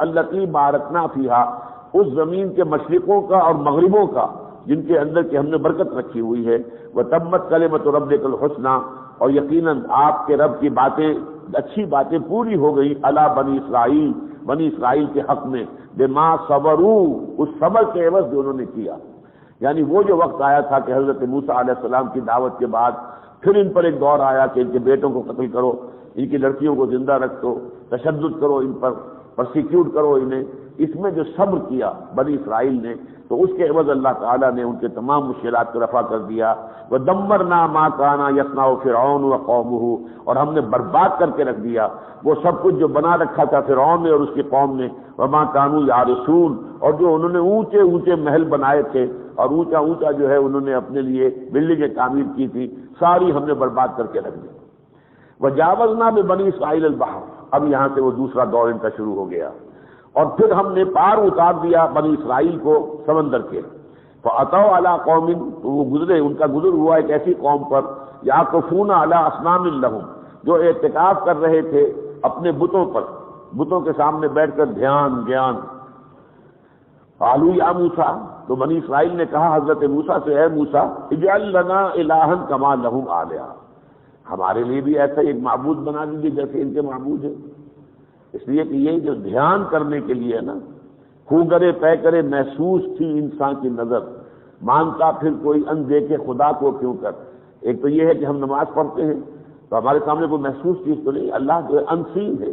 التي بارکنا فیہا، اس زمین کے مشرقوں کا اور مغربوں کا جن کے اندر کہ ہم نے برکت رکھی ہوئی ہے۔ وَتَمَّتْ كَلِمَةُ رَبِّكَ الْحُسْنَىٰ، اور یقیناً آپ کے رب کی باتیں، اچھی باتیں پوری ہو گئی، علی بنی اسرائیل، بنی اسرائیل کے حق میں، بما صبروا، اس صبر کے عوض جو انہوں نے کیا۔ یعنی وہ جو وقت آیا تھا کہ حضرت موسیٰ علیہ السلام کی دعوت کے بعد پھر ان پر ایک دور آیا کہ ان کے بیٹوں کو قتل کرو، ان کی لڑکیوں کو زندہ رکھو، تشدد کرو، ان پر پرسیکیوٹ کرو انہیں، اس میں جو صبر کیا بنی اسرائیل نے، تو اس کے عوض اللہ تعالیٰ نے ان کے تمام مشکلات کو رفع کر دیا۔ وَدَمَّرْنَا مَا كَانَ يَصْنَعُ فِرْعَوْنُ وَقَوْمُهُ، اور ہم نے برباد کر کے رکھ دیا وہ سب کچھ جو بنا رکھا تھا فرعون نے اور اس کی قوم نے۔ وَمَا كَانُوا يَعْرِشُونَ، اور جو انہوں نے اونچے اونچے محل بنائے تھے اور اونچا اونچا جو ہے انہوں نے اپنے لیے بلڈنگیں تعمیر کی تھی، ساری ہم نے برباد کر کے رکھ دی۔ وَجَاوَزْنَا بِبَنِي إِسْرَائِيلَ الْبَحْرَ، اب یہاں سے وہ دوسرا دور ان کا شروع ہو گیا، اور پھر ہم نے پار اتار دیا بنی اسرائیل کو سمندر کے۔ فَأَتَوْا عَلَىٰ قَوْمٍ، تو وہ گزرے، ان کا گزر ہوا ایک ایسی قوم پر، يَعْكُفُونَ عَلَىٰ أَصْنَامٍ لَهُمْ، جو اعتکاف کر رہے تھے اپنے بتوں پر، بتوں کے سامنے بیٹھ کر دھیان گیان۔ قالوا یا موسیٰ، تو بنی اسرائیل نے کہا حضرت موسیٰ سے، اے موسیٰ اجعل لنا الہا کما لہم آلہہ، ہمارے لیے بھی ایسا ایک معبود بنا دیجیے جیسے ان کے معبود ہیں۔ اس لیے کہ یہ جو دھیان کرنے کے لیے نا، خو کرے پے کرے محسوس تھی انسان کی نظر، مانتا پھر کوئی اندیکھے خدا کو کیوں کر۔ ایک تو یہ ہے کہ ہم نماز پڑھتے ہیں تو ہمارے سامنے کوئی محسوس چیز تو نہیں، اللہ جو ہے انسین ہے،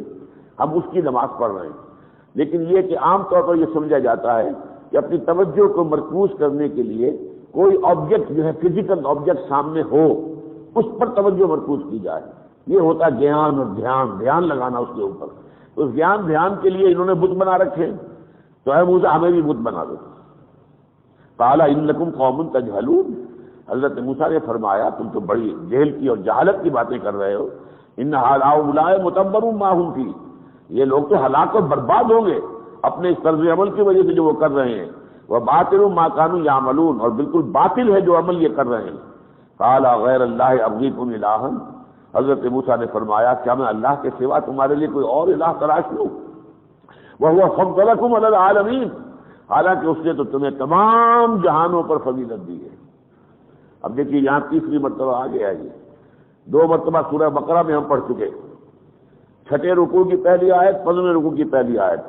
ہم اس کی نماز پڑھ رہے ہیں۔ لیکن یہ کہ عام طور پر یہ سمجھا جاتا ہے کہ اپنی توجہ کو مرکوز کرنے کے لیے کوئی آبجیکٹ جو ہے فزیکل آبجیکٹ سامنے ہو، اس پر توجہ مرکوز کی جائے، یہ ہوتا ہے گیان اور دھیان لگانا اس کے اوپر۔ اس دھیان کے لیے انہوں نے بت بنا رکھے، تو اے موسیٰ ہمیں بھی بت بنا دو۔ قال انکم قوم تجہلون، حضرت موسیٰ نے فرمایا تم تو بڑی جہل کی اور جہالت کی باتیں کر رہے ہو۔ ان ہؤلاء متبر ما هم فیہ، یہ لوگ تو ہلاک اور برباد ہوں گے اپنے اس طرز عمل کی وجہ سے جو وہ کر رہے ہیں۔ وباطل ما كانوا يعملون، اور بالکل باطل ہے جو عمل یہ کر رہے ہیں۔ قال غیر اللہ ابغیکم الہا، حضرت موسیٰ نے فرمایا کیا میں اللہ کے سوا تمہارے لیے کوئی اور الہ تلاش لوں؟ وَهُوَ فَضَّلَكُمْ عَلَى الْعَالَمِينَ، حالانکہ اس نے تو تمہیں تمام جہانوں پر فضیلت دی ہے۔ اب دیکھیے یہاں تیسری مرتبہ آ گیا یہ، 2 مرتبہ سورہ بقرہ میں ہم پڑھ چکے، 6 رکوع کی پہلی آیت، 15 رکوع کی پہلی آیت،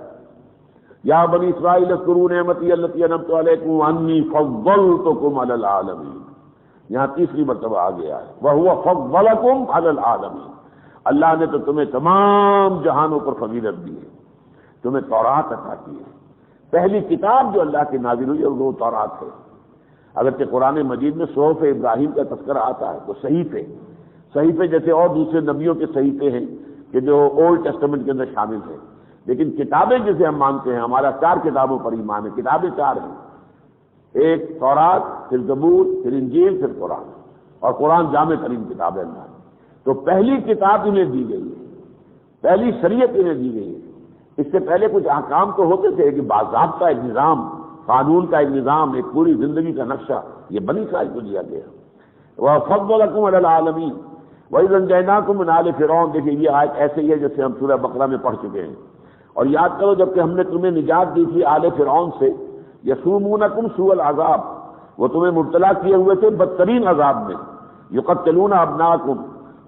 یا بنی اسرائیل اذکروا نعمتی التی انعمت علیکم انی فضلتکم علی العالمین، یہاں تیسری مرتبہ آ گیا ہے، وَهُوَ فَضَّلَكُمْ عَلَى الْعَالَمِينَ، اللہ نے تو تمہیں تمام جہانوں پر فضیلت دی ہے، تمہیں تورات عطا کی ہے۔ پہلی کتاب جو اللہ کی نازل ہوئی وہ تورات ہے۔ اگرچہ قرآن مجید میں صحف ابراہیم کا تذکرہ آتا ہے، تو صحیفے جیسے اور دوسرے نبیوں کے صحیفے ہیں کہ جو اولڈ ٹیسٹمنٹ کے اندر شامل ہیں، لیکن کتابیں جسے ہم مانتے ہیں، ہمارا 4 کتابوں پر ایمان ہے، کتابیں 4 ہیں، ایک تورات، پھر زبور، پھر انجیل، پھر قرآن، اور قرآن جامع ترین کتاب ہے اللہ۔ تو پہلی کتاب انہیں دی گئی ہے، پہلی شریعت انہیں دی گئی ہے۔ اس سے پہلے کچھ احکام تو ہوتے تھے کہ باضابطہ ایک نظام، قانون کا ایک نظام، ایک پوری زندگی کا نقشہ، یہ بنی اسرائیل کو دیا گیا۔ وَفَضَّلَكُمْ عَلَى الْعَالَمِينَ وَإِذْ أَنجَيْنَاكُم مِّنْ آلِ فِرْعَوْنَ، دیکھیے یہ آیت ایسے ہی ہے جیسے ہم سورہ بقرہ میں پڑھ چکے ہیں۔ اور یاد کرو جب کہ ہم نے تمہیں نجات دی تھی آل فرعون سے، یسومونکم سوء العذاب، وہ تمہیں مبتلا کیے ہوئے تھے بدترین عذاب میں، یقتلون ابناءکم،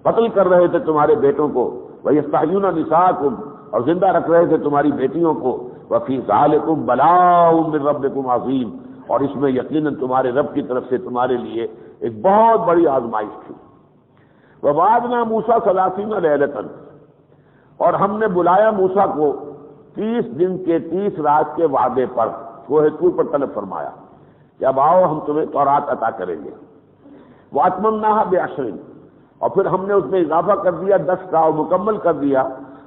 قتل کر رہے تھے تمہارے بیٹوں کو، وَيَسْتَحْيُونَ نِسَاءَكُمْ، اور زندہ رکھ رہے تھے تمہاری بیٹیوں کو، وَفِي ذَلِكُمْ بَلَاءٌ مِّن رَّبِّكُمْ عَظِيمٌ، اور اس میں یقیناً تمہارے رب کی طرف سے تمہارے لیے ایک بہت بڑی آزمائش تھی۔ وَوَعَدْنَا مُوسَىٰ 30 لَيْلَةً، اور ہم نے بلایا موسیٰ کو 30 دن کے 30 رات کے وعدے پر، کوہ طور پر طلب فرمایا کہ اب آؤ ہم تمہیں تورات عطا کریں گے۔ وَأَتْمَمْنَاهَا بِعَشْرٍ، اور پھر ہم نے اس میں اضافہ کر دیا 10 کا، اور مکمل کر دیا۔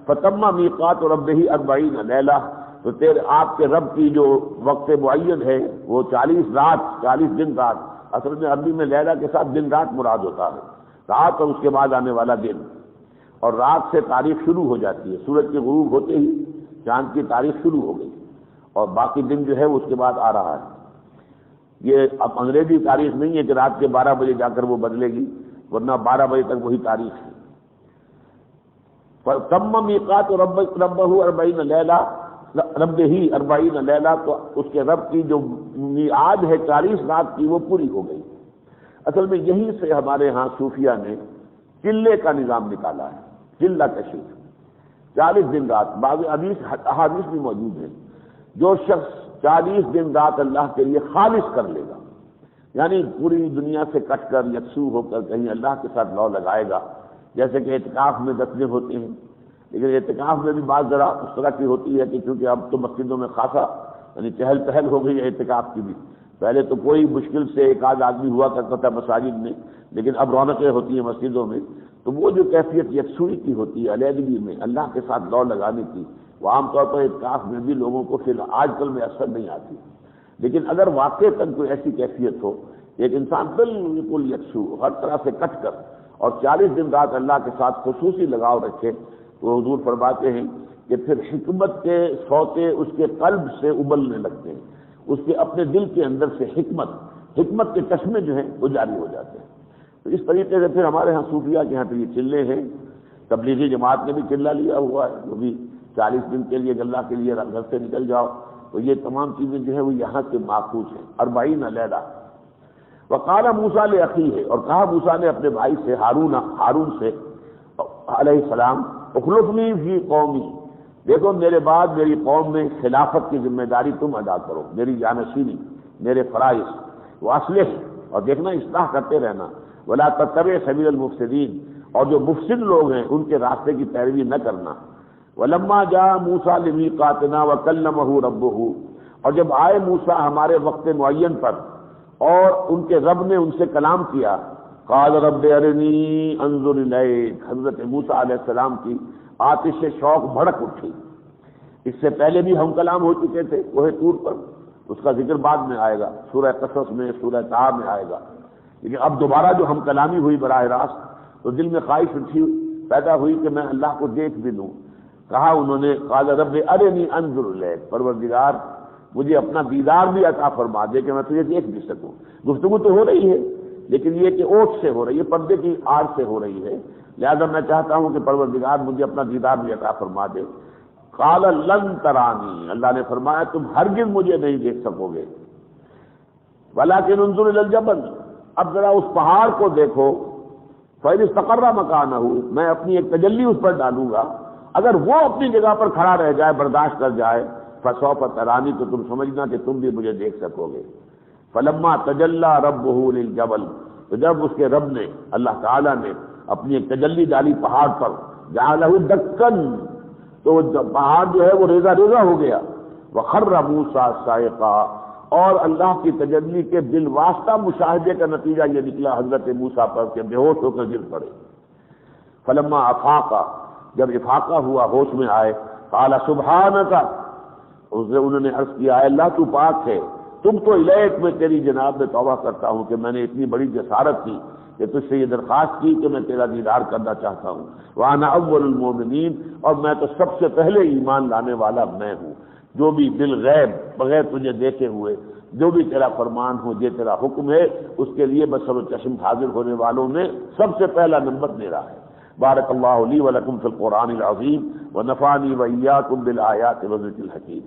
فَتَمَّ مِيقَاتُ رَبِّهِ 40 لَيْلَةً، تو تیرے آپ کے رب کی جو وقت معین ہے وہ 40 رات، 40 دن رات، اصل میں عربی میں لیلہ کے ساتھ دن رات مراد ہوتا ہے، رات اور اس کے بعد آنے والا دن، اور رات سے تاریخ شروع ہو جاتی ہے، سورج کے غروب ہوتے ہی چاند کی تاریخ شروع ہو گئی، اور باقی دن جو ہے اس کے بعد آ رہا ہے۔ یہ اب انگریزی تاریخ نہیں ہے کہ رات کے 12 بجے جا کر وہ بدلے گی، ورنہ 12 بجے تک وہی تاریخ ہے۔ فَتَمَّ مِيقَاتُ رَبِّهِ 40 لَيْلَةً، رَبِّهِ 40 لَيْلَةً، تو اس کے رب کی جو میعاد ہے 40 رات کی وہ پوری ہو گئی۔ اصل میں یہیں سے ہمارے ہاں صوفیہ نے چلے کا نظام نکالا ہے، چلہ کشی، 40 دن رات۔ بعض احادیث بھی موجود ہیں، جو شخص 40 دن رات اللہ کے لیے خالص کر لے گا، یعنی پوری دنیا سے کٹ کر یکسو ہو کر کہیں اللہ کے ساتھ لو لگائے گا، جیسے کہ اعتکاف میں 10 دن ہوتے ہیں، لیکن اعتکاف میں بھی بات ذرا اس طرح کی ہوتی ہے کہ کیونکہ اب تو مسجدوں میں خاصا یعنی چہل پہل ہو گئی ہے اعتکاف کی بھی، پہلے تو کوئی مشکل سے ایک آدھ آدمی ہوا کرتا تھا مساجد میں، لیکن اب رونقیں ہوتی ہیں مسجدوں میں، تو وہ جو کیفیت یکسوئی کی ہوتی ہے، علیحدگی میں اللہ کے ساتھ لو لگانے کی، وہ عام طور پر اعتکاف میں بھی لوگوں کو پھر آج کل میں اثر نہیں آتی، لیکن اگر واقع تک کوئی ایسی کیفیت ہو، ایک انسان بالکل یکسو ہر طرح سے کٹ کر اور 40 دن رات اللہ کے ساتھ خصوصی لگاؤ رکھے، تو حضور فرماتے ہیں کہ پھر حکمت کے سوتے اس کے قلب سے ابلنے لگتے ہیں، اس کے اپنے دل کے اندر سے حکمت کے چشمے جو ہیں وہ جاری ہو جاتے ہیں۔ تو اس طریقے سے پھر ہمارے ہاں صوفیہ کے ہاں تو یہ چلے ہیں، تبلیغی جماعت نے بھی چلہ لیا ہوا ہے، وہ بھی 40 دن کے لیے اللہ کے لیے گھر سے نکل جاؤ، تو یہ تمام چیزیں جو ہیں وہ یہاں سے ماخوذ ہیں۔ 40 لیلہ۔ وقال موسیٰ لأخیہ، اور کہا موسیٰ نے اپنے بھائی سے ہارون سے علیہ السلام، اخلفنی فی قومی، دیکھو میرے بعد میری قوم میں خلافت کی ذمہ داری تم ادا کرو، میری جانشینی، میرے فرائض، واصلح، اور دیکھنا اصلاح کرتے رہنا، ولا تتبع سبیل المفسدین، اور جو مفسد لوگ ہیں ان کے راستے کی پیروی نہ کرنا۔ ولما جاء موسیٰ لمیقاتنا وکلمہ ربہ، اور جب آئے موسیٰ ہمارے وقت معین پر اور ان کے رب نے ان سے کلام کیا، قال رب ارنی انظر الیک، حضرت موسیٰ علیہ السلام کی آتش شوق بھڑک اٹھی۔ اس سے پہلے بھی ہم کلام ہو چکے تھے کوہ طور پر، اس کا ذکر بعد میں آئے گا، سورہ قصص میں، سورہ طٰہٰ میں آئے گا، لیکن اب دوبارہ جو ہم کلامی ہوئی براہ راست، تو دل میں خواہش اٹھی پیدا ہوئی کہ میں اللہ کو دیکھ بھی لوں۔ کہا انہوں نے، قال رب ارنی انظر الیک، پروردگار مجھے اپنا دیدار بھی عطا فرما دے کہ میں تجھے دیکھ بھی سکوں۔ گفتگو تو ہو رہی ہے لیکن یہ کہ اوٹ سے ہو رہی ہے، پردے کی آڑ سے ہو رہی ہے، لہذا میں چاہتا ہوں کہ پروردگار مجھے اپنا دیدار بھی عطا فرما دے۔ قال لن ترانی، اللہ نے فرمایا تم ہرگز مجھے نہیں دیکھ سکو گے، ولکن انظر الی الجبل، اب ذرا اس پہاڑ کو دیکھو، فإن استقر مکانہ، میں اپنی ایک تجلی اس پر ڈالوں گا، اگر وہ اپنی جگہ پر کھڑا رہ جائے، برداشت کر جائے، فسوف ترانی، تو تم سمجھنا کہ تم بھی مجھے دیکھ سکو گے۔ فلما تجلی ربہ للجبل، تو جب اس کے رب نے، اللہ تعالیٰ نے اپنی ایک تجلی ڈالی پہاڑ پر، جعلہ دکن، تو پہاڑ جو ہے وہ ریزہ ریزہ ہو گیا، وخر موسیٰ صاعقا، اور اللہ کی تجلی کے بالواسطہ مشاہدے کا نتیجہ یہ نکلا حضرت موسیٰ پر کہ بے ہوش ہو کر گر پڑے۔ فلما افاقا، جب افاقہ ہوا، ہوش میں آئے، قال سبحانک، انہوں نے عرض کیا، اے اللہ تو پاک ہے، تم تو الیک، میں تیری جناب میں توبہ کرتا ہوں کہ میں نے اتنی بڑی جسارت کی کہ تجھ سے یہ درخواست کی کہ میں تیرا دیدار کرنا چاہتا ہوں، وانا اول المومنین، اور میں تو سب سے پہلے ایمان لانے والا میں ہوں، جو بھی بالغیب بغیر تجھے دیکھے ہوئے جو بھی تیرا فرمان ہو، یہ تیرا حکم ہے، اس کے لیے بصر و چشم حاضر ہونے والوں میں سب سے پہلا نمبر میرا ہے۔ بارک اللہ لی ولکم فی القرآن العظیم ونفعنی وإیاکم بالآیات والذکر الحکیم۔